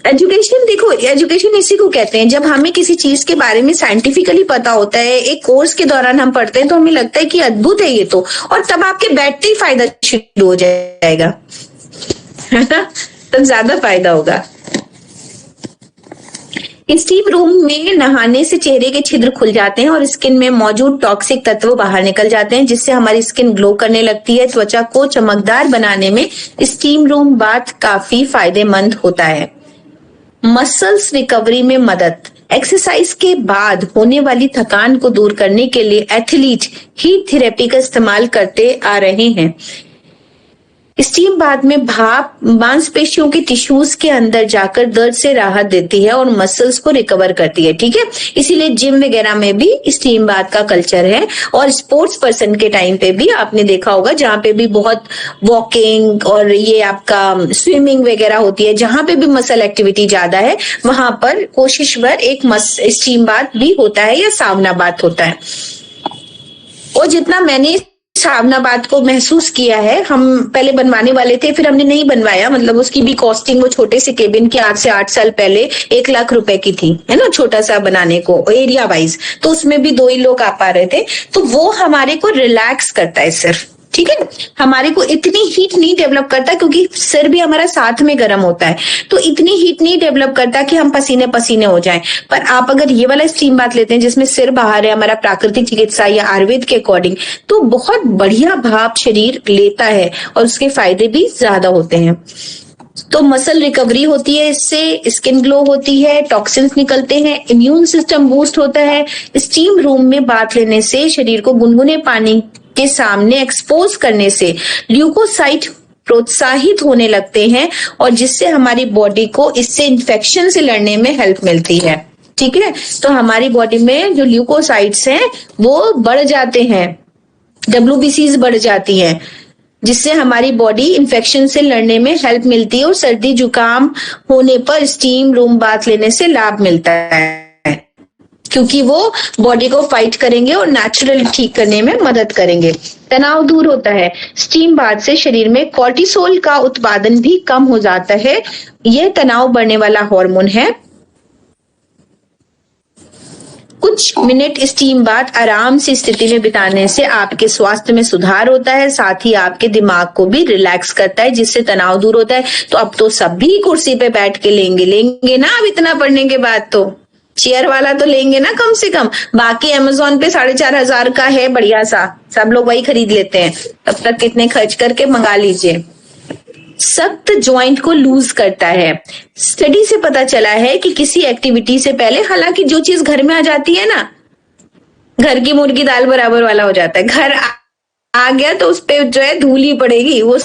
एजुकेशन, देखो एजुकेशन इसी को कहते हैं, जब हमें किसी चीज के बारे में साइंटिफिकली पता होता है, एक कोर्स के दौरान हम पढ़ते हैं तो हमें लगता है कि अद्भुत है ये तो, और तब आपके बैठते ही फायदा शुरू हो जाएगा, है ना, तब ज्यादा फायदा होगा। स्टीम रूम में नहाने से चेहरे के छिद्र खुल जाते हैं और स्किन में मौजूद टॉक्सिक तत्व बाहर निकल जाते हैं, जिससे हमारी स्किन ग्लो करने लगती है। त्वचा को चमकदार बनाने में स्टीम रूम बाथ काफी फायदेमंद होता है। मसल्स रिकवरी में मदद, एक्सरसाइज के बाद होने वाली थकान को दूर करने के लिए एथलीट हीट थेरेपी का इस्तेमाल करते आ रहे हैं। स्टीम बाथ में भाप मांसपेशियों के टिश्यूज के अंदर जाकर दर्द से राहत देती है और मसल्स को रिकवर करती है। ठीक है, इसीलिए जिम वगैरह में भी स्टीम बाथ का कल्चर है, और स्पोर्ट्स पर्सन के टाइम पे भी आपने देखा होगा जहां पे भी बहुत वॉकिंग और ये आपका स्विमिंग वगैरह होती है, जहां पे भी मसल एक्टिविटी ज्यादा है वहां पर कोशिश भर एक स्टीम बाथ भी होता है या सावना बाथ होता है। और जितना मैंने सावना बाथ को महसूस किया है, हम पहले बनवाने वाले थे, फिर हमने नहीं बनवाया, मतलब उसकी भी कॉस्टिंग वो छोटे से केबिन की आज से 8 साल पहले 1 लाख रुपए की थी, है ना, छोटा सा बनाने को एरिया वाइज, तो उसमें भी 2 ही लोग आ पा रहे थे। तो वो हमारे को रिलैक्स करता है सिर्फ, ठीक है, हमारे को इतनी हीट नहीं डेवलप करता क्योंकि सिर भी हमारा साथ में गर्म होता है, तो इतनी हीट नहीं डेवलप करता कि हम पसीने पसीने हो जाएं। पर आप अगर ये वाला स्टीम बाथ लेते हैं जिसमें सिर बाहर है, हमारा प्राकृतिक चिकित्सा या आयुर्वेद के अकॉर्डिंग, तो बहुत बढ़िया भाप शरीर लेता है और उसके फायदे भी ज्यादा होते हैं। तो मसल रिकवरी होती है, इससे स्किन ग्लो होती है, टॉक्सिन्स निकलते हैं, इम्यून सिस्टम बूस्ट होता है। स्टीम रूम में बाथ लेने से शरीर को गुनगुने पानी के सामने एक्सपोज करने से ल्यूकोसाइट प्रोत्साहित होने लगते हैं और जिससे हमारी बॉडी को इससे इन्फेक्शन से लड़ने में हेल्प मिलती है। ठीक है, तो हमारी बॉडी में जो ल्यूकोसाइट्स हैं वो बढ़ जाते हैं, WBCs बढ़ जाती हैं, जिससे हमारी बॉडी इन्फेक्शन से लड़ने में हेल्प मिलती है और सर्दी जुकाम होने पर स्टीम रूम बाथ लेने से लाभ मिलता है, क्योंकि वो बॉडी को फाइट करेंगे और नेचुरली ठीक करने में मदद करेंगे। तनाव दूर होता है, स्टीम बाथ से शरीर में कॉर्टिसोल का उत्पादन भी कम हो जाता है, यह तनाव बढ़ने वाला हार्मोन है। कुछ मिनट स्टीम बाथ आराम से स्थिति में बिताने से आपके स्वास्थ्य में सुधार होता है, साथ ही आपके दिमाग को भी रिलैक्स करता है, जिससे तनाव दूर होता है। तो अब तो सभी कुर्सी पे बैठ के लेंगे ना, अब इतना पढ़ने के बाद तो चेयर वाला तो लेंगे ना कम से कम। बाकी अमेज़न पे 4,500 का है बढ़िया सा, सब लोग वही खरीद लेते हैं, तब तक कितने खर्च करके मंगा लीजिए। सख्त जॉइंट को लूज करता है, स्टडी से पता चला है कि किसी एक्टिविटी से पहले, हालांकि जो चीज घर में आ जाती है ना, घर की मुर्गी दाल बराबर वाला हो जाता है, घर आ गया तो उस पे जो है धूल ही पड़ेगी, वो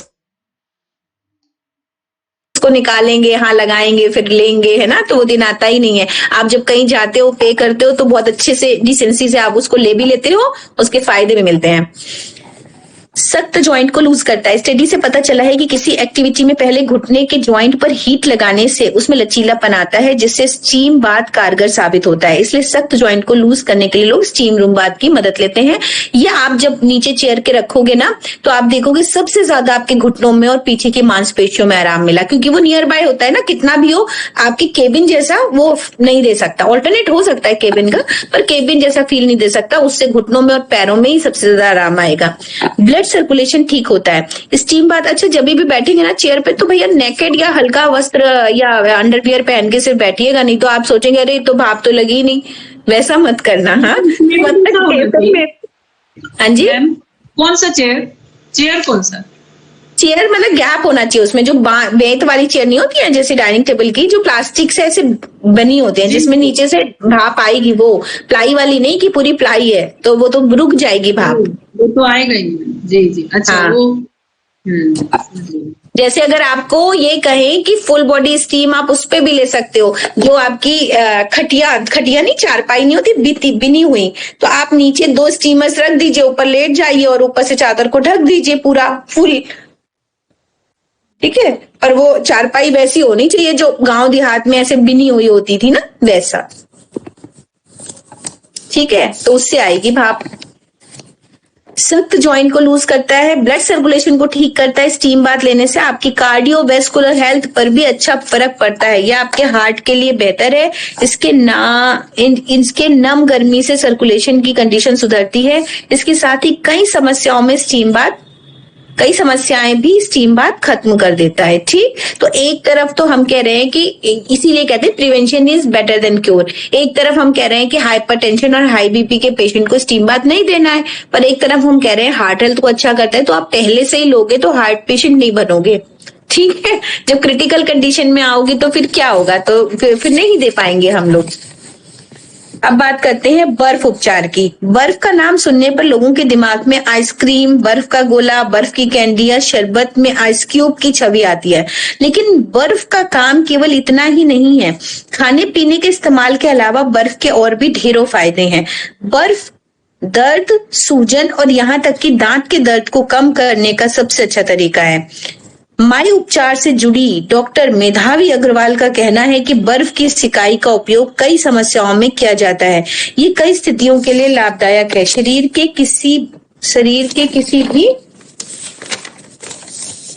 को निकालेंगे, हाँ लगाएंगे, फिर लेंगे, है ना, तो वो दिन आता ही नहीं है। आप जब कहीं जाते हो, पे करते हो, तो बहुत अच्छे से डिसेंसी से आप उसको ले भी लेते हो, उसके फायदे भी मिलते हैं। सख्त जॉइंट को लूज करता है, स्टडी से पता चला है कि किसी एक्टिविटी में पहले घुटने के जॉइंट पर हीट लगाने से उसमें लचीलापन आता है, जिससे स्टीम बाथ कारगर साबित होता है। इसलिए सख्त जॉइंट को लूज करने के लिए लोग स्टीम रूम बाथ की मदद लेते हैं। या आप जब नीचे चेयर के रखोगे ना, तो आप देखोगे सबसे ज्यादा आपके घुटनों में और पीछे की मांसपेशियों में आराम मिला, क्योंकि वो नियर बाय होता है ना, कितना भी हो, आपकी केबिन जैसा वो नहीं दे सकता। ऑल्टरनेट हो सकता है केबिन का, पर केबिन जैसा फील नहीं दे सकता। उससे घुटनों में और पैरों में ही सबसे ज्यादा आराम आएगा। ब्लड सर्कुलेशन ठीक होता है स्टीम बाथ। अच्छा, जब भी बैठेंगे ना चेयर पे, तो भैया नेकेड या हल्का वस्त्र या अंडरवियर पहन के सिर्फ बैठिएगा, नहीं तो आप सोचेंगे अरे तो भाप तो लगी नहीं, वैसा मत करना। हाँ हाँ जी, कौन सा चेयर कौन सा चेयर, मतलब गैप होना चाहिए उसमें, जो बेंत वाली चेयर नहीं होती है जैसे डाइनिंग टेबल की, जो प्लास्टिक से ऐसे बनी होती है, जिसमें नीचे से भाप आएगी, वो प्लाई वाली नहीं कि पूरी प्लाई है, तो वो तो रुक जाएगी भाप, वो तो आएगा ही। जी जी, अच्छा। हाँ। वो जैसे अगर आपको ये कहें कि फुल बॉडी स्टीम आप उस पे भी ले सकते हो, जो आपकी खटिया नहीं, चारपाई नहीं होती बिनी हुई, तो आप नीचे 2 स्टीमर्स रख दीजिए, ऊपर लेट जाइए और ऊपर से चादर को ढक दीजिए पूरा फुल, ठीक है। और वो चारपाई वैसी होनी चाहिए जो गांव देहात में ऐसे बिनी हुई होती थी ना, वैसा, ठीक है। तो उससे आएगी भाप। सख्त जॉइंट को लूज करता है, ब्लड सर्कुलेशन को ठीक करता है। स्टीम बाथ लेने से आपकी कार्डियोवैस्कुलर हेल्थ पर भी अच्छा फर्क पड़ता है। यह आपके हार्ट के लिए बेहतर है। इसके नम गर्मी से सर्कुलेशन की कंडीशन सुधरती है। इसके साथ ही कई समस्याएं भी स्टीम बाथ खत्म कर देता है, ठीक। तो एक तरफ तो हम कह रहे हैं कि इसीलिए कहते हैं prevention is better than cure. एक तरफ हम कह रहे हैं कि हाइपरटेंशन और हाई बीपी के पेशेंट को स्टीम बाथ नहीं देना है, पर एक तरफ हम कह रहे हैं हार्ट हेल्थ को अच्छा करता है, तो आप पहले से ही लोगे तो हार्ट पेशेंट नहीं बनोगे, ठीक है। जब क्रिटिकल कंडीशन में आओगे तो फिर क्या होगा, तो फिर नहीं दे पाएंगे हम लोग। अब बात करते हैं बर्फ उपचार की। बर्फ का नाम सुनने पर लोगों के दिमाग में आइसक्रीम, बर्फ का गोला, बर्फ की कैंडी या शरबत में आइस क्यूब की छवि आती है, लेकिन बर्फ का काम केवल इतना ही नहीं है। खाने पीने के इस्तेमाल के अलावा बर्फ के और भी ढेरों फायदे हैं। बर्फ दर्द, सूजन और यहाँ तक कि दांत के दर्द को कम करने का सबसे अच्छा तरीका है। माई उपचार से जुड़ी डॉक्टर मेधावी अग्रवाल का कहना है कि बर्फ की सिकाई का उपयोग कई समस्याओं में किया जाता है। ये कई स्थितियों के लिए लाभदायक है। शरीर के किसी भी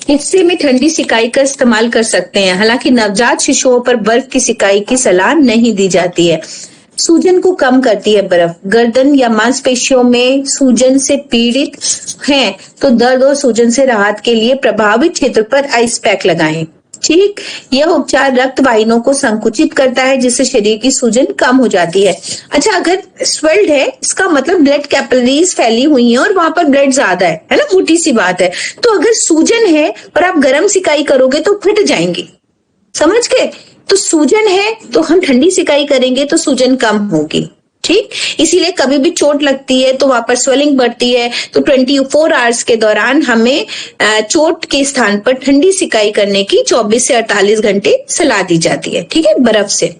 हिस्से में ठंडी सिकाई का इस्तेमाल कर सकते हैं। हालांकि नवजात शिशुओं पर बर्फ की सिकाई की सलाह नहीं दी जाती है। सूजन को कम करती है बर्फ। गर्दन या मांसपेशियों में सूजन से पीड़ित हैं तो दर्द और सूजन से राहत के लिए प्रभावित क्षेत्र पर आइस पैक लगाएं, ठीक। यह उपचार रक्त वाहिनियों को संकुचित करता है, जिससे शरीर की सूजन कम हो जाती है। अच्छा, अगर स्वेल्ड है इसका मतलब ब्लड कैपिलरीज फैली हुई हैं और वहां पर ब्लड ज्यादा है ना, मोटी सी बात है। तो अगर सूजन है और आप गर्म सिकाई करोगे तो फट जाएंगी, समझ गए। तो सूजन है तो हम ठंडी सिकाई करेंगे तो सूजन कम होगी, ठीक। इसीलिए कभी भी चोट लगती है तो वहां पर स्वेलिंग बढ़ती है, तो 24 आवर्स के दौरान हमें चोट के स्थान पर ठंडी सिकाई करने की 24 से 48 घंटे सलाह दी जाती है, ठीक है, बर्फ से।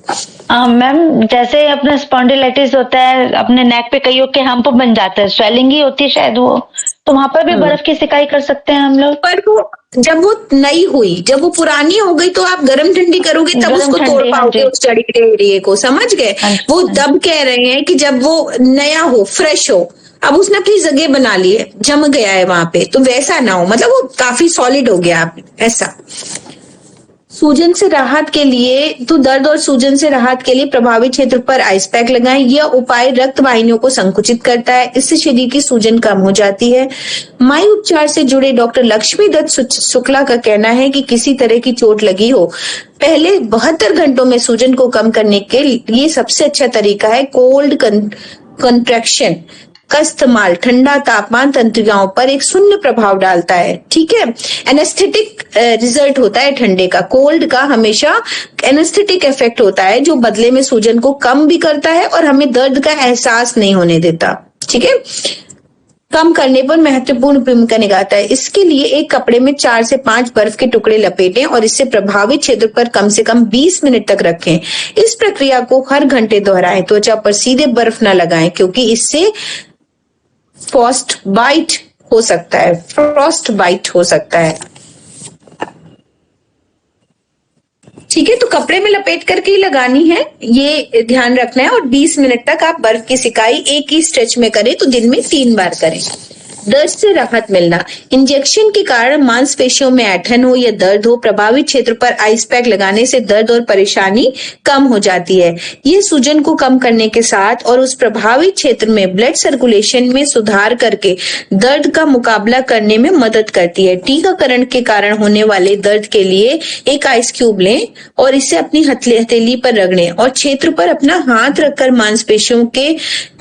मैम, जैसे अपना स्पॉन्डिलाइटिस होता है, अपने नेक पे कईयों के हम्प बन जाता है, स्वेलिंग ही होती है शायद वो, तो वहां पर भी बर्फ की सिकाई कर सकते हैं हम लोग। पर वो जब वो नई हुई, जब वो पुरानी हो गई तो आप गर्म ठंडी करोगे तब उसको तोड़ पाओगे उस जड़ी के एरिए को, समझ गए। वो तब कह रहे हैं कि जब वो नया हो, फ्रेश हो, अब उसने अपनी जगह बना ली है, जम गया है वहां पे, तो वैसा ना हो, मतलब वो काफी सॉलिड हो गया ऐसा। सूजन से राहत के लिए तो दर्द और सूजन से राहत के लिए प्रभावित क्षेत्र पर आइस पैक लगाएं। यह उपाय रक्त वाहिनियों को संकुचित करता है, इससे शरीर की सूजन कम हो जाती है। माई उपचार से जुड़े डॉक्टर लक्ष्मी दत्त शुक्ला का कहना है कि किसी तरह की चोट लगी हो, पहले 72 घंटों में सूजन को कम करने के लिए सबसे अच्छा तरीका है कोल्ड कंट्रैक्शन का इस्तेमाल। ठंडा तापमान तंत्रिकाओं पर एक शून्य प्रभाव डालता है, ठीक है। एनेस्थेटिक रिजल्ट होता है ठंडे का, कोल्ड का हमेशा एनेस्थेटिक इफेक्ट होता है, जो बदले में सूजन को कम भी करता है और हमें दर्द का एहसास नहीं होने देता, ठीक है। कम करने पर महत्वपूर्ण भूमिका निभाता है। इसके लिए एक कपड़े में 4 से 5 बर्फ के टुकड़े लपेटें और इससे प्रभावित क्षेत्र पर कम से कम 20 मिनट तक रखें। इस प्रक्रिया को हर घंटे दोहराएं। त्वचा पर सीधे बर्फ न लगाएं क्योंकि इससे फ्रॉस्ट बाइट हो सकता है, ठीक है। तो कपड़े में लपेट करके ही लगानी है, ये ध्यान रखना है। और 20 मिनट तक आप बर्फ की सिकाई एक ही स्ट्रेच में करें, तो दिन में 3 बार करें। दर्द से राहत मिलना। इंजेक्शन के कारण मांसपेशियों में ऐंठन हो या दर्द हो, प्रभावित क्षेत्र पर आइस पैक लगाने से दर्द और परेशानी कम हो जाती है। यह सूजन को कम करने के साथ और उस प्रभावित क्षेत्र में ब्लड सर्कुलेशन में सुधार करके दर्द का मुकाबला करने में मदद करती है। टीकाकरण के कारण होने वाले दर्द के लिए एक आइस क्यूब लें और इसे अपनी हथेली पर रगड़ें और क्षेत्र पर अपना हाथ रखकर मांसपेशियों के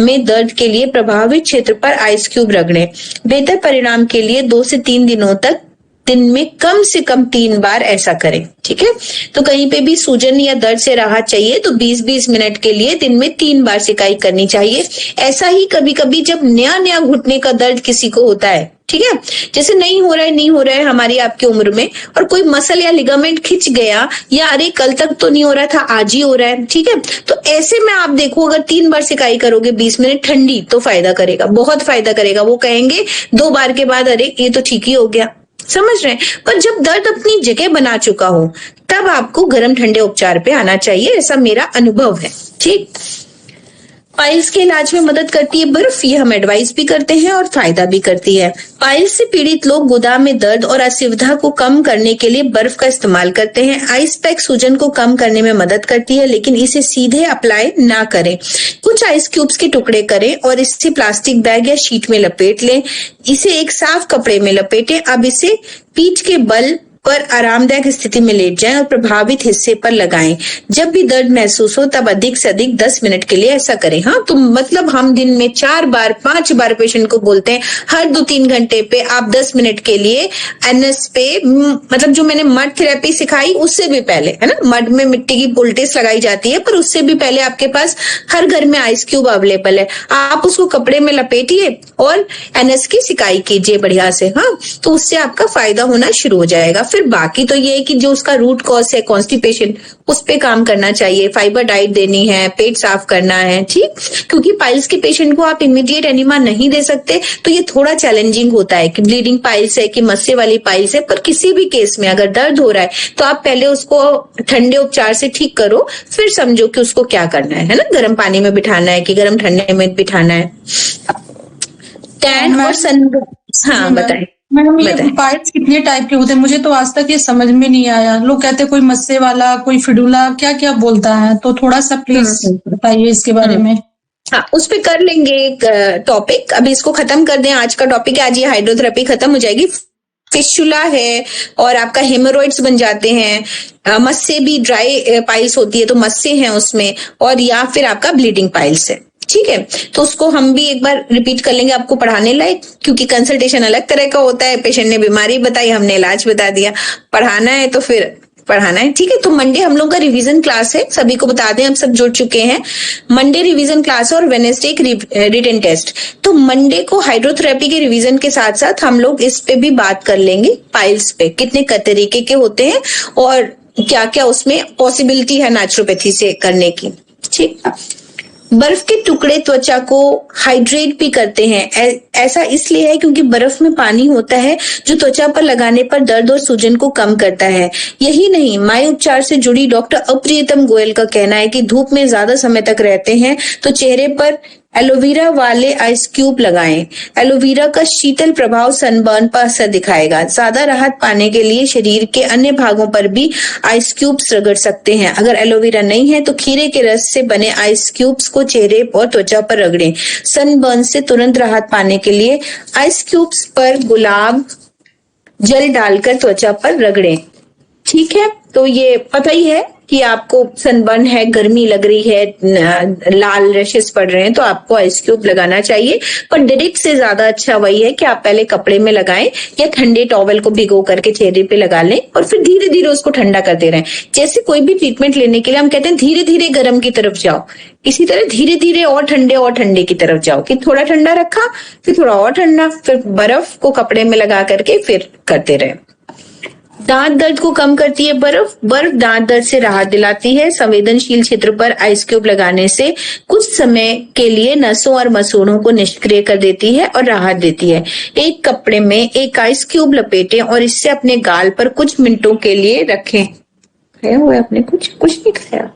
में दर्द के लिए प्रभावित क्षेत्र पर आइस क्यूब रगड़ें। बेहतर परिणाम के लिए 2 से 3 दिनों तक दिन में कम से कम 3 बार ऐसा करें, ठीक है। तो कहीं पे भी सूजन या दर्द से राहत चाहिए तो 20-20 मिनट के लिए दिन में 3 बार सिकाई करनी चाहिए। ऐसा ही कभी कभी जब नया घुटने का दर्द किसी को होता है, ठीक है। जैसे नहीं हो रहा है हमारी आपकी उम्र में, और कोई मसल या लिगामेंट खिंच गया, या अरे कल तक तो नहीं हो रहा था आज ही हो रहा है, ठीक है। तो ऐसे में आप देखो, अगर 3 बार सिकाई करोगे 20 मिनट ठंडी, तो फायदा करेगा, बहुत फायदा करेगा। वो कहेंगे 2 बार के बाद अरे ये तो ठीक ही हो गया, समझ रहे हैं। पर जब दर्द अपनी जगह बना चुका हो, तब आपको गर्म ठंडे उपचार पे आना चाहिए, ऐसा मेरा अनुभव है, ठीक। पाइल्स के इलाज में मदद करती है बर्फ, ये हम एडवाइस भी करते हैं और फायदा भी करती है। पाइल्स से पीड़ित लोग गुदा में दर्द और असुविधा को कम करने के लिए बर्फ का इस्तेमाल करते हैं। आइस पैक सूजन को कम करने में मदद करती है, लेकिन इसे सीधे अप्लाई ना करें। कुछ आइस क्यूब्स के टुकड़े करें और इसे प्लास्टिक बैग या शीट में लपेट लें। इसे एक साफ कपड़े में लपेटें। अब इसे पीठ के बल पर आरामदायक स्थिति में लेट जाएं और प्रभावित हिस्से पर लगाएं। जब भी दर्द महसूस हो तब अधिक से अधिक 10 मिनट के लिए ऐसा करें। हाँ, तो मतलब हम दिन में 4 बार 5 बार पेशेंट को बोलते हैं, हर 2-3 घंटे पे आप 10 मिनट के लिए एनएस पे, मतलब जो मैंने मड थेरेपी सिखाई उससे भी पहले, है ना, मड में मिट्टी की पोल्टिस लगाई जाती है, पर उससे भी पहले आपके पास हर घर में आइस क्यूब अवेलेबल है। आप उसको कपड़े में लपेटिए और एनएस की सिकाई कीजिए बढ़िया से। हाँ, तो उससे आपका फायदा होना शुरू हो जाएगा। फिर बाकी तो ये है कि जो उसका रूट कॉज है कॉन्स्टिपेशन, उस पे काम करना चाहिए, फाइबर डाइट देनी है, पेट साफ करना है, ठीक। क्योंकि पाइल्स के पेशेंट को आप इमीडिएट एनिमा नहीं दे सकते, तो ये थोड़ा चैलेंजिंग होता है कि ब्लीडिंग पाइल्स है कि मस्से वाली पाइल्स है। पर किसी भी केस में अगर दर्द हो रहा है तो आप पहले उसको ठंडे उपचार से ठीक करो, फिर समझो कि उसको क्या करना है ना, गर्म पानी में बिठाना है कि गर्म ठंडे में बिठाना है। टैन और सन, हाँ बताएं मैडम, ये पाइल्स कितने टाइप के होते हैं? मुझे तो आज तक ये समझ में नहीं आया। लोग कहते हैं कोई मस्से वाला, कोई फिडुला, क्या क्या बोलता है, तो थोड़ा सा प्लीज बताइए इसके बारे में। हाँ, उस पे कर लेंगे एक टॉपिक। अभी इसको खत्म कर दें, आज का टॉपिक है, आज ये हाइड्रोथेरेपी खत्म हो जाएगी। फिस्टुला है और आपका हेमोरॉइड्स बन जाते हैं, मस्से भी, ड्राई पाइल्स होती है तो मस्से हैं उसमें, और या फिर आपका ब्लीडिंग पाइल्स है, ठीक है। तो उसको हम भी एक बार रिपीट कर लेंगे आपको पढ़ाने लायक, क्योंकि कंसल्टेशन अलग तरह का होता है। पेशेंट ने बीमारी बताई, हमने इलाज बता दिया, पढ़ाना है तो फिर पढ़ाना है, ठीक है। तो मंडे हम लोग का रिवीजन क्लास है, सभी को बता दें, हम सब जुड़ चुके हैं। मंडे रिवीजन क्लास है और वेडनेसडे एक रिटन टेस्ट। तो मंडे को हाइड्रोथेरेपी के रिवीजन के साथ साथ हम लोग इस पे भी बात कर लेंगे, पाइल्स पे कितने तरीके के होते हैं और क्या क्या उसमें पॉसिबिलिटी है नेचुरोपैथी से करने की, ठीक। बर्फ के टुकड़े त्वचा को हाइड्रेट भी करते हैं। ऐसा इसलिए है क्योंकि बर्फ में पानी होता है जो त्वचा पर लगाने पर दर्द और सूजन को कम करता है। यही नहीं, माय उपचार से जुड़ी डॉक्टर अप्रियतम गोयल का कहना है कि धूप में ज्यादा समय तक रहते हैं तो चेहरे पर एलोवेरा वाले आइस क्यूब लगाएं। एलोवेरा का शीतल प्रभाव सनबर्न पर असर दिखाएगा। ज्यादा राहत पाने के लिए शरीर के अन्य भागों पर भी आइस क्यूब्स रगड़ सकते हैं। अगर एलोवेरा नहीं है तो खीरे के रस से बने आइस क्यूब्स को चेहरे और त्वचा पर रगड़ें। सनबर्न से तुरंत राहत पाने के लिए आइस क्यूब्स पर गुलाब जल डालकर त्वचा पर रगड़ें, ठीक है। तो ये पता ही है कि आपको सनबर्न है, गर्मी लग रही है, लाल रैशेस पड़ रहे हैं, तो आपको आइस क्यूब लगाना चाहिए। पर डायरेक्ट से ज्यादा अच्छा वही है कि आप पहले कपड़े में लगाएं या ठंडे टॉवल को भिगो करके चेहरे पे लगा लें और फिर धीरे धीरे उसको ठंडा करते रहें। जैसे कोई भी ट्रीटमेंट लेने के लिए हम कहते हैं धीरे धीरे गर्म की तरफ जाओ, इसी तरह धीरे धीरे और ठंडे की तरफ जाओ, कि थोड़ा ठंडा रखा, फिर थोड़ा और ठंडा, फिर बर्फ को कपड़े में लगा करके फिर करते रहे। दांत दर्द को कम करती है बर्फ। बर्फ दांत दर्द से राहत दिलाती है। संवेदनशील क्षेत्र पर आइस क्यूब लगाने से कुछ समय के लिए नसों और मसूड़ों को निष्क्रिय कर देती है और राहत देती है। एक कपड़े में एक आइस क्यूब लपेटें और इससे अपने गाल पर कुछ मिनटों के लिए रखें। खाया हुआ है आपने? कुछ नहीं खाया।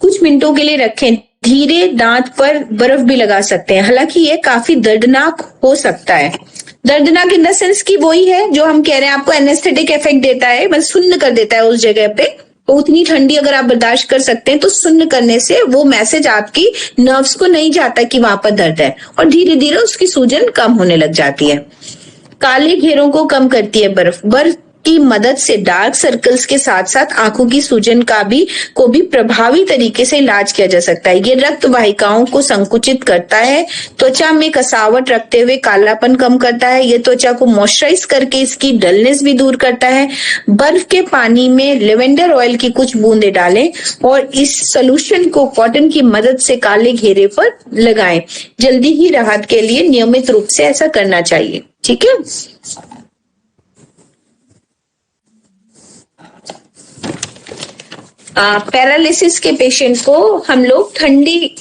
कुछ मिनटों के लिए रखें। धीरे दांत पर बर्फ भी लगा सकते हैं, हालांकि ये काफी दर्दनाक हो सकता है। दर्दनाक इन द सेंस की वही है जो हम कह रहे हैं, आपको एनेस्थेटिक इफेक्ट देता है, बस सुन्न कर देता है उस जगह पे। तो उतनी ठंडी अगर आप बर्दाश्त कर सकते हैं तो सुन्न करने से वो मैसेज आपकी नर्व्स को नहीं जाता कि वहां पर दर्द है, और धीरे धीरे उसकी सूजन कम होने लग जाती है। काले घेरों को कम करती है बर्फ। की मदद से डार्क सर्कल्स के साथ साथ आंखों की सूजन को भी प्रभावी तरीके से इलाज किया जा सकता है। ये रक्त वाहिकाओं को संकुचित करता है, त्वचा में कसावट रखते हुए कालापन कम करता है, ये त्वचा को मॉइस्चराइज करके इसकी डलनेस भी दूर करता है। बर्फ के पानी में लेवेंडर ऑयल की कुछ बूंदें डालें और इस सोल्यूशन को कॉटन की मदद से काले घेरे पर लगाएं। जल्दी ही राहत के लिए नियमित रूप से ऐसा करना चाहिए। ठीक है। पैरालिसिस के पेशेंट को हम लोग ठंडी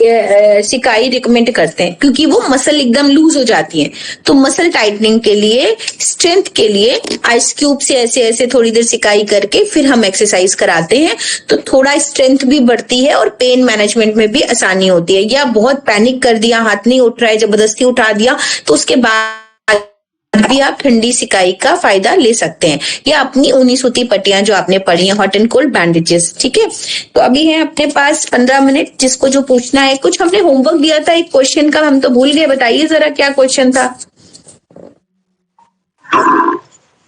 सिकाई रिकमेंड करते हैं क्योंकि वो मसल एकदम लूज हो जाती है। तो मसल टाइटनिंग के लिए, स्ट्रेंथ के लिए आइस क्यूब से ऐसे ऐसे थोड़ी देर सिकाई करके फिर हम एक्सरसाइज कराते हैं, तो थोड़ा स्ट्रेंथ भी बढ़ती है और पेन मैनेजमेंट में भी आसानी होती है। या बहुत पैनिक कर दिया, हाथ नहीं उठ रहा है, जबरदस्ती उठा दिया, तो उसके बाद भी आप ठंडी सिकाई का फायदा ले सकते हैं, या अपनी ऊनी सूती पट्टियां जो आपने पढ़ी हैं, हॉट एंड कोल्ड बैंडेजेस। ठीक है। तो अभी है अपने पास 15 मिनट, जिसको जो पूछना है। कुछ हमने होमवर्क दिया था एक क्वेश्चन का, हम तो भूल गए, बताइए जरा क्या क्वेश्चन था।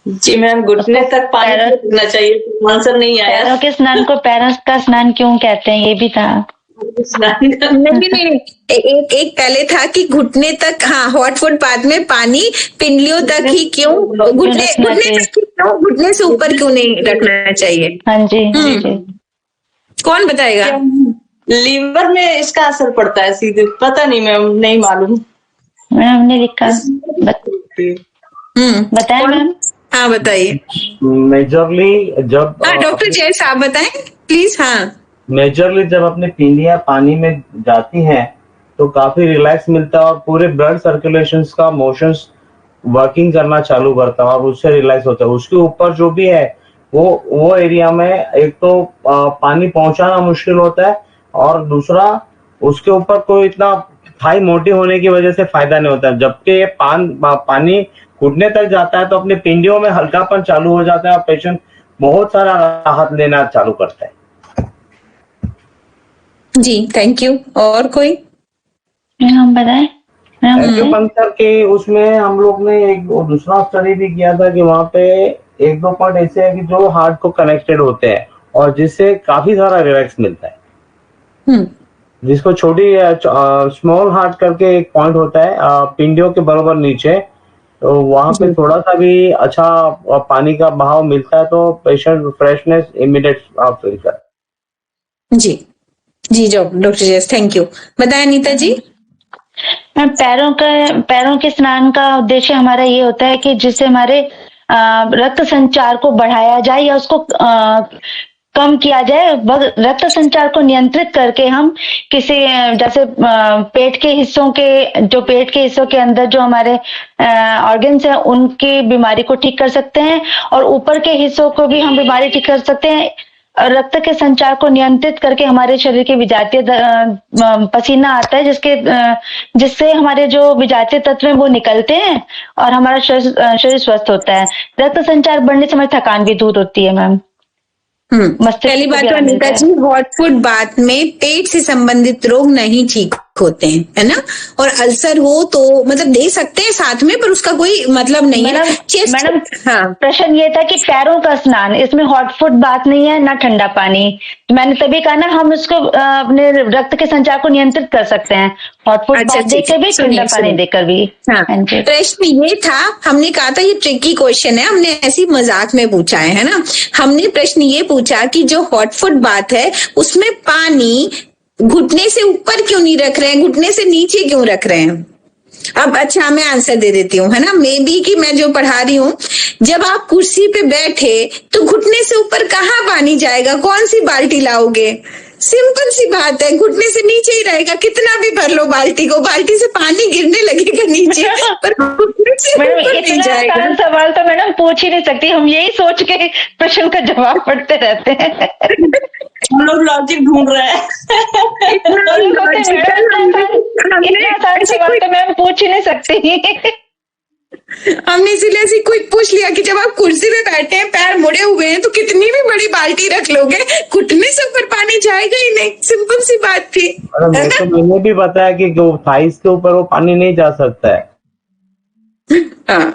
जी मैम, घुटने तक पानी लगना चाहिए, आंसर नहीं आया। पैरों के स्नान को पैरों का स्नान क्यों कहते हैं, ये भी था। नहीं, एक पहले था कि घुटने तक, हाँ, हॉट फुट बाथ में पानी पिंडलियों तक ही क्यों, घुटने तक क्यों, घुटने से ऊपर क्यों नहीं रखना चाहिए। हाँ जी, कौन बताएगा। लीवर में इसका असर पड़ता है सीधे, पता नहीं मैम, नहीं मालूम। मैम हमने लिखा, बताएं मैम। हाँ बताइए। मेजरली जब डॉक्टर जय साहब बताएं प्लीज। हाँ, मेजरली जब अपनी पिंडियां पानी में जाती हैं तो काफी रिलैक्स मिलता है और पूरे ब्लड सर्कुलेशंस का मोशंस वर्किंग करना चालू करता है और उससे रिलैक्स होता है। उसके ऊपर जो भी है वो एरिया में एक तो पानी पहुंचाना मुश्किल होता है और दूसरा उसके ऊपर कोई इतना थाई मोटी होने की वजह से फायदा नहीं होता है। जबकि ये पानी घुटने तक जाता है तो अपने पिंडियों में हल्कापन चालू हो जाता है और पेशेंट बहुत सारा राहत लेना चालू करता है। जी थैंक यू। और कोई हम बताएं। एक्यूपंक्चर के उसमें हम लोग ने एक दूसरा स्टडी भी किया था कि वहाँ पे एक दो पॉइंट ऐसे है कि जो हार्ट को कनेक्टेड होते हैं और जिससे काफी सारा रिलैक्स मिलता है। जिसको छोटी स्मॉल हार्ट करके एक पॉइंट होता है पिंडियों के बराबर नीचे, तो वहाँ पे थोड़ा सा भी अच्छा पानी का बहाव मिलता है तो पेशेंट फ्रेशनेस इमीडिएट फील करता है। जी जी डॉक्टर जयस, थैंक यू। बताएं नीता जी। पैरों के स्नान का उद्देश्य हमारा ये होता है कि जिससे हमारे रक्त संचार को बढ़ाया जाए या उसको कम किया जाए। रक्त संचार को नियंत्रित करके हम किसी जैसे पेट के हिस्सों के अंदर जो हमारे ऑर्गन्स हैं उनकी बीमारी को ठीक कर सकते हैं और ऊपर के हिस्सों को भी हम बीमारी ठीक कर सकते हैं। रक्त के संचार को नियंत्रित करके हमारे शरीर के विजातीय पसीना आता है जिससे हमारे जो विजातीय तत्व हैं वो निकलते हैं और हमारा शरीर स्वस्थ होता है। रक्त संचार बढ़ने से हमारी थकान भी दूर होती है मैम। पहली बात तो अनिता जी, हॉट फुट बाथ में पेट से संबंधित रोग नहीं ठीक होते हैं, है ना। और अल्सर हो तो मतलब दे सकते हैं साथ में, पर उसका कोई मतलब नहीं है। मैडम हाँ, प्रश्न ये था कि पैरों का स्नान, इसमें हॉट फुट बात नहीं है ना ठंडा पानी। मैंने तभी कहा ना हम उसको अपने रक्त के संचार को नियंत्रित कर सकते हैं, हॉट फुट बात देकर भी, ठंडा पानी देकर भी। हाँ, प्रश्न ये था, हमने कहा था ये ट्रिकी क्वेश्चन है, हमने ऐसी मजाक में पूछा है ना। हमने प्रश्न ये पूछा कि जो हॉट फुट बात है उसमें पानी घुटने से ऊपर क्यों नहीं रख रहे हैं, घुटने से नीचे क्यों रख रहे हैं। अब अच्छा मैं आंसर दे देती हूँ, है ना। मे बी कि मैं जो पढ़ा रही हूँ, जब आप कुर्सी पे बैठे तो घुटने से ऊपर कहाँ पानी जाएगा, कौन सी बाल्टी लाओगे। सिंपल सी बात है, घुटने से नीचे ही रहेगा, कितना भी भर लो बाल्टी को, बाल्टी से पानी गिरने लगेगा नीचे, पर घुटने से ऊपर नहीं जाएगा। आसान सवाल तो मैडम पूछ ही नहीं सकती, हम यही सोच के प्रश्न का जवाब पढ़ते रहते हैं। हम लोग लॉजिक ढूंढ रहे हैं। सवाल तो मैम पूछ ही नहीं सकती। हमने इसीलिए ऐसी क्विक पूछ लिया कि जब आप कुर्सी पे बैठे हैं, पैर मुड़े हुए हैं, तो कितनी भी बड़ी बाल्टी रख लोगे, घुटने से ऊपर पानी जाएगा ही नहीं। सिंपल सी बात थी। मैंने भी बताया कि थाइस के ऊपर वो पानी नहीं जा सकता है। हाँ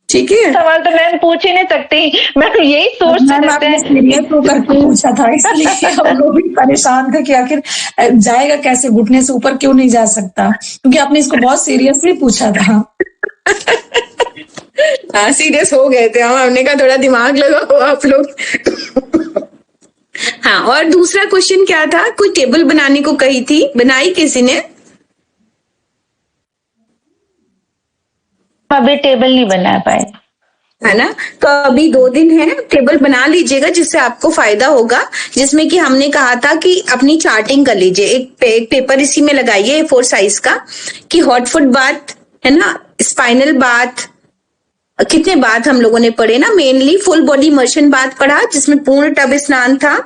ठीक है। सवाल तो मैम पूछ ही नहीं सकती, मैम यही सोच मैम सकते आपने हैं। सीरियस होकर पूछा था, इसलिए हम लोग भी परेशान थे कि आखिर जाएगा कैसे, घुटने से ऊपर क्यों नहीं जा सकता, क्योंकि आपने इसको बहुत सीरियसली पूछा था। हाँ, सीरियस हो गए थे हम, हमने कहा थोड़ा दिमाग लगाओ आप लोग। हाँ, और दूसरा क्वेश्चन क्या था? कोई टेबल बनाने को कही थी, बनाई किसी ने? अभी टेबल नहीं बना पाए। है ना? तो अभी 2 दिन है, टेबल बना लीजिएगा जिससे आपको फायदा होगा। जिसमें कि हमने कहा था कि अपनी चार्टिंग कर लीजिए, एक पेपर इसी में लगाइए A4 साइज का, कि हॉट फुट बाथ है ना, स्पाइनल बाथ, कितने बाथ हम लोगों ने पढ़े ना, mainly full body immersion bath पढ़ा जिसमें पूर्ण टब स्नान था,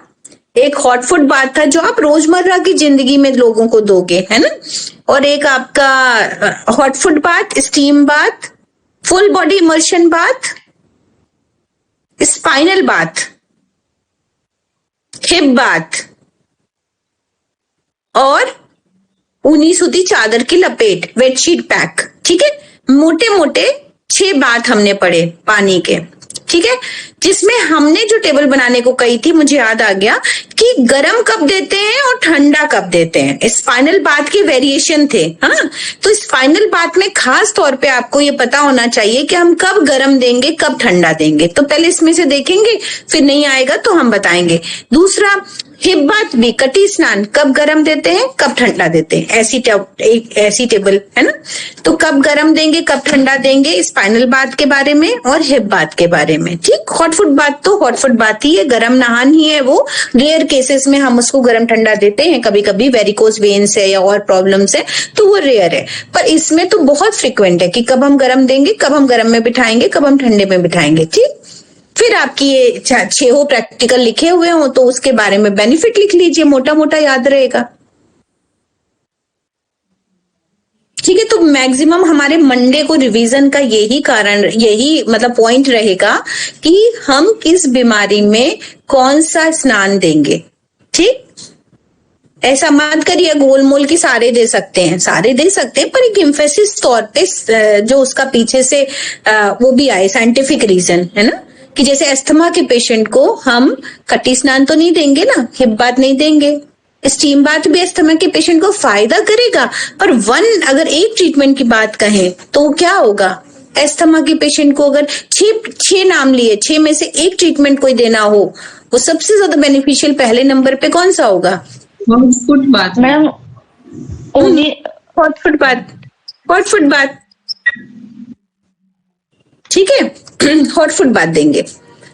एक हॉट फुट बाथ था जो आप रोजमर्रा की जिंदगी में लोगों को दोगे, है ना, और एक आपका hot foot bath, steam bath, full body immersion bath, spinal bath, hip bath और ऊनी सूती चादर की लपेट, बेडशीट पैक। ठीक है, मोटे मोटे 6 बात हमने पढ़े पानी के। ठीक है, जिसमें हमने जो टेबल बनाने को कही थी, मुझे याद आ गया कि गरम कब देते हैं और ठंडा कब देते हैं। स्पाइनल बाथ के वेरिएशन थे। हाँ, तो स्पाइनल बाथ में खास तौर पे आपको ये पता होना चाहिए कि हम कब गरम देंगे, कब ठंडा देंगे। तो पहले इसमें से देखेंगे, फिर नहीं आएगा तो हम बताएंगे। दूसरा, हिप बाथ भी, कटी स्नान, कब गरम देते हैं, कब ठंडा देते हैं, ऐसी टेबल है ना। तो कब गरम देंगे, कब ठंडा देंगे, स्पाइनल बाथ के बारे में और हिप बाथ के बारे में। ठीक, हॉट फुट बाथ तो हॉट फुट बाथ ही है, गरम नहान ही है वो। रेयर केसेस में हम उसको गरम ठंडा देते हैं, कभी कभी वेरिकोज वेन्स है या और प्रॉब्लम्स है तो वो रेयर है, पर इसमें तो बहुत फ्रिक्वेंट है कि कब हम गरम देंगे, कब हम गरम में बिठाएंगे, कब हम ठंडे में बिठाएंगे। ठीक, फिर आपकी ये 6 प्रैक्टिकल लिखे हुए हो तो उसके बारे में बेनिफिट लिख लीजिए, मोटा मोटा याद रहेगा। ठीक है, तो मैक्सिमम हमारे मंडे को रिवीजन का यही मतलब पॉइंट रहेगा कि हम किस बीमारी में कौन सा स्नान देंगे। ठीक, ऐसा मत करिए गोलमोल की सारे दे सकते हैं, सारे दे सकते हैं, पर एक एम्फेसिस तौर पे जो उसका पीछे से वो भी आए साइंटिफिक रीजन, है ना, कि जैसे अस्थमा के पेशेंट को हम कटी स्नान तो नहीं देंगे ना, हिप बाथ नहीं देंगे, स्टीम बाथ भी अस्थमा के पेशेंट को फायदा करेगा, पर अगर एक ट्रीटमेंट की बात कहें तो क्या होगा, अस्थमा के पेशेंट को अगर 6 नाम लिए, 6 में से एक ट्रीटमेंट कोई देना हो, वो सबसे ज्यादा बेनिफिशियल पहले नंबर पे कौन सा होगा? Hot foot bath ma'am hot foot bath. ठीक है, हॉट फुट बाथ देंगे।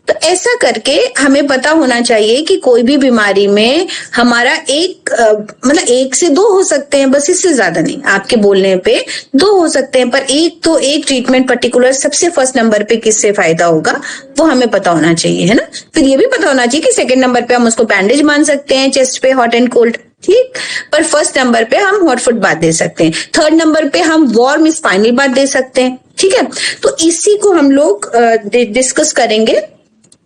तो ऐसा करके हमें पता होना चाहिए कि कोई भी बीमारी में हमारा मतलब 1 से 2 हो सकते हैं, बस इससे ज्यादा नहीं। आपके बोलने पे 2 हो सकते हैं, पर एक ट्रीटमेंट पर्टिकुलर सबसे फर्स्ट नंबर पे किससे फायदा होगा वो हमें पता होना चाहिए, है ना। फिर ये भी पता होना चाहिए कि सेकंड नंबर पे हम उसको बैंडेज मान सकते हैं चेस्ट पे, हॉट एंड कोल्ड। ठीक, पर फर्स्ट नंबर पे हम हॉट फुट बाथ दे सकते हैं, थर्ड नंबर पे हम वार्म स्पाइनल बाथ दे सकते हैं। ठीक है, तो इसी को हम लोग डिस्कस करेंगे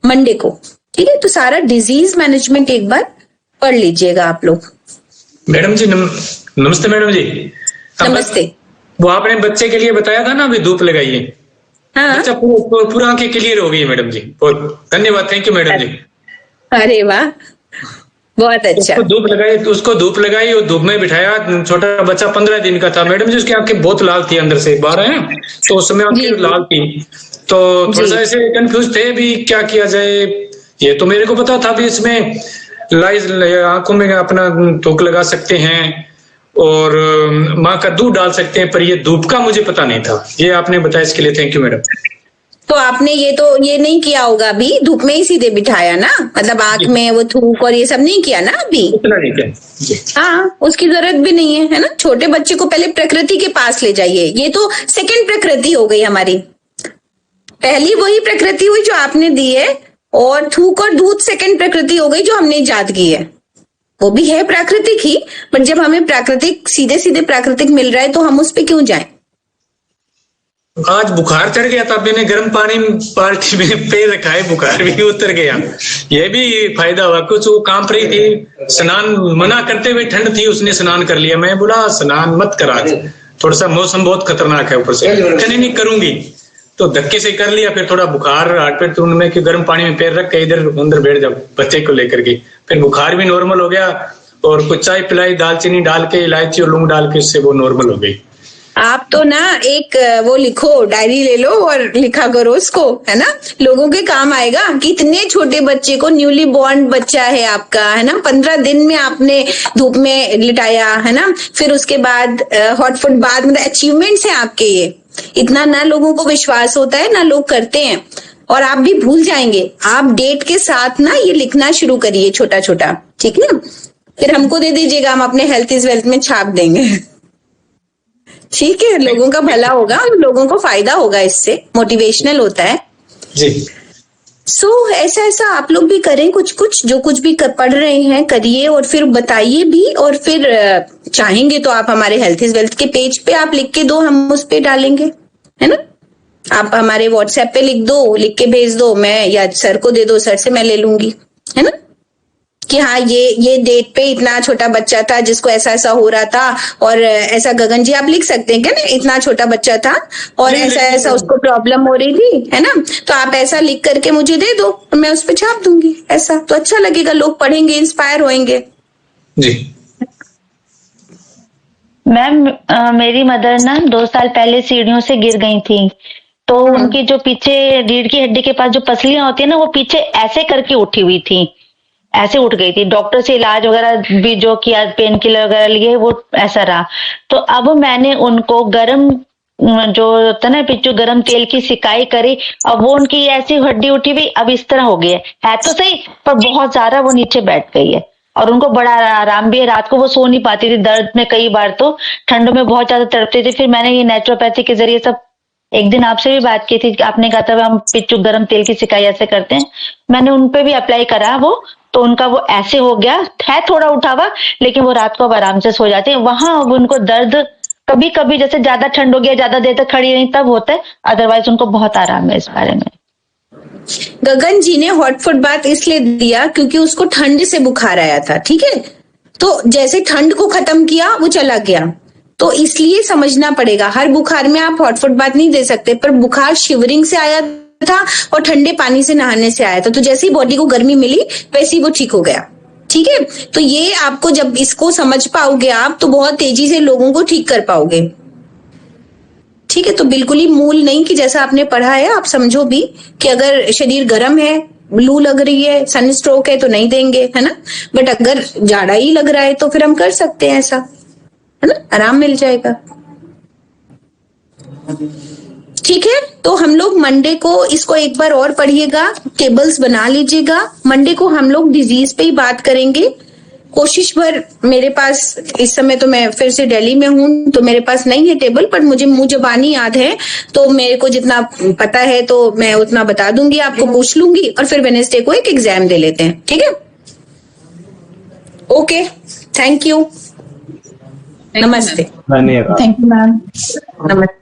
मंडे को। ठीक है, तो सारा डिजीज मैनेजमेंट एक बार पढ़ लीजिएगा आप लोग। मैडम जी नमस्ते। मैडम जी नमस्ते। वो आपने बच्चे के लिए बताया था ना, अभी धूप लगाइए। हाँ, बच्चा पूरा आंखें क्लियर हो गई मैडम जी, बहुत धन्यवाद, थैंक यू मैडम जी। अरे वाह, बहुत अच्छा। उसको धूप लगाई और धूप में बिठाया। छोटा बच्चा 15 दिन का था मैडम जी, उसकी आंखें बहुत लाल थी अंदर से बाहर है, तो उस समय आंखें लाल थी, तो थोड़ा सा ऐसे कंफ्यूज थे भी क्या किया जाए। ये तो मेरे को पता था भी इसमें लाइज आंखों में अपना थूक लगा सकते हैं और माँ का दूध डाल सकते हैं, पर ये धूप का मुझे पता नहीं था, ये आपने बताया, इसके लिए थैंक यू मैडम। तो आपने ये नहीं किया होगा अभी, धूप में ही सीधे बिठाया ना, मतलब आंख में वो थूक और ये सब नहीं किया ना अभी? उतना नहीं किया। हाँ, उसकी जरूरत भी नहीं है ना। छोटे बच्चे को पहले प्रकृति के पास ले जाइए। ये तो सेकंड प्रकृति हो गई हमारी, पहली वही प्रकृति हुई जो आपने दी है, और थूक और दूध सेकंड प्रकृति हो गई जो हमने इजाद की है। वो भी है प्राकृतिक ही, बट जब हमें प्राकृतिक सीधे प्राकृतिक मिल रहा है तो हम उस पे क्यों जाएं? आज बुखार चढ़ गया था, मैंने गर्म पानी बाल्टी में पैर रखा है, बुखार भी उतर गया। ये भी फायदा हुआ, कुछ वो कांप रही थी, स्नान मना करते हुए ठंड थी, उसने स्नान कर लिया। मैं बोला स्नान मत कर आज, थोड़ा सा मौसम बहुत खतरनाक है ऊपर से, नहीं करूंगी। तो धक्के से कर लिया, फिर थोड़ा बुखार हार्ट पे, तो उन्होंने कि गर्म पानी में पैर रख के इधर अंदर बैठ जाओ बच्चे को लेकर के, फिर बुखार भी नॉर्मल हो गया, और कुछ चाय पिलाई दालचीनी डाल के, इलायची और लौंग डाल के, इससे वो नॉर्मल हो गई। आप तो ना एक वो लिखो, डायरी ले लो और लिखा करो उसको, है ना, लोगों के काम आएगा कि इतने छोटे बच्चे को, न्यूली बॉर्न बच्चा है आपका, है ना, 15 दिन में आपने धूप में लिटाया, है ना, फिर उसके बाद हॉट फुट बाथ, मतलब अचीवमेंट्स हैं आपके ये। इतना ना लोगों को विश्वास होता है, ना लोग करते हैं, और आप भी भूल जाएंगे। आप डेट के साथ ना ये लिखना शुरू करिए छोटा छोटा, ठीक है ना, फिर हमको दे दीजिएगा, हम अपने हेल्थ इज वेल्थ में छाप देंगे। ठीक है, लोगों का भला होगा, लोगों को फायदा होगा, इससे मोटिवेशनल होता है जी। ऐसा ऐसा आप लोग भी करें, कुछ कुछ जो कुछ भी पढ़ रहे हैं करिए, और फिर बताइए भी, और फिर चाहेंगे तो आप हमारे हेल्थ इज वेल्थ के पेज पे आप लिख के दो, हम उस पे डालेंगे, है ना, आप हमारे व्हाट्सएप पे लिख दो, लिख के भेज दो, मैं या सर को दे दो, सर से मैं ले लूंगी, है ना, कि हाँ ये डेट पे इतना छोटा बच्चा था जिसको ऐसा ऐसा हो रहा था, और ऐसा, गगन जी आप लिख सकते हैं क्या ना, इतना छोटा बच्चा था और ऐसा ऐसा उसको प्रॉब्लम हो रही थी, है ना, तो आप ऐसा लिख करके मुझे दे दो, मैं उस पर छाप दूंगी, ऐसा तो अच्छा लगेगा, लोग पढ़ेंगे, इंस्पायर होंगे। जी मैम, मेरी मदर ना 2 साल पहले सीढ़ियों से गिर गई थी, तो उनकी जो पीछे रीढ़ की हड्डी के पास जो पसलियां होती है ना, वो पीछे ऐसे करके उठी हुई थी, ऐसे उठ गई थी। डॉक्टर से इलाज वगैरह भी जो किया, पेन किलर वगैरह लिए, वो ऐसा रहा। तो अब मैंने उनको गरम जो होता है ना पिच्चू, गरम तेल की सिकाई करी, अब वो उनकी ऐसी हड्डी उठी हुई, अब इस तरह हो गई है तो सही, पर बहुत ज्यादा वो नीचे बैठ गई है, और उनको बड़ा आराम भी है। रात को वो सो नहीं पाती थी दर्द में, कई बार तो ठंड में बहुत ज्यादा तड़पती थी। फिर मैंने ये नेचुरोपैथी के जरिए सब, एक दिन आपसे भी बात की थी, आपने कहा था हम पिच्चू गरम तेल की सिकाई ऐसे करते हैं, मैंने उन पे भी अप्लाई करा वो, तो उनका वो ऐसे हो गया है, थोड़ा उठा हुआ, लेकिन वो रात को अब आराम से सो जाते हैं। वहां अब उनको दर्द कभी कभी, जैसे ज्यादा ठंड हो गया, ज्यादा देर तक खड़ी नहीं, तब होता है, अदरवाइज उनको बहुत आराम है इस बारे में। गगन जी ने हॉट फुट बाथ इसलिए दिया क्योंकि उसको ठंड से बुखार आया था, ठीक है, तो जैसे ठंड को खत्म किया वो चला गया, तो इसलिए समझना पड़ेगा, हर बुखार में आप हॉट फुट बाथ नहीं दे सकते, पर बुखार शिवरिंग से आया था और ठंडे पानी से नहाने से आया था, तो जैसे ही बॉडी को गर्मी मिली वैसे ही वो ठीक हो गया, ठीक है। तो ये आपको, जब इसको समझ पाओगे आप, तो बहुत तेजी से लोगों को ठीक कर पाओगे, ठीक है। तो बिल्कुल ही मूल नहीं कि जैसा आपने पढ़ा है, आप समझो भी कि अगर शरीर गर्म है, लू लग रही है, सन स्ट्रोक है, तो नहीं देंगे, है ना, बट अगर जाड़ा ही लग रहा है तो फिर हम कर सकते हैं ऐसा, है ना, आराम मिल जाएगा, ठीक है। तो हम लोग मंडे को इसको एक बार और पढ़िएगा, टेबल्स बना लीजिएगा, मंडे को हम लोग डिजीज पे ही बात करेंगे। कोशिश भर, मेरे पास इस समय तो मैं फिर से दिल्ली में हूं, तो मेरे पास नहीं है टेबल, पर मुझे मुंह जबानी याद है, तो मेरे को जितना पता है तो मैं उतना बता दूंगी, आपको पूछ लूंगी, और फिर वेडनेसडे को एक एग्जाम दे लेते हैं, ठीक है। ओके, थैंक यू, नमस्ते। धन्यवाद। Thank you ma'am. नमस्ते।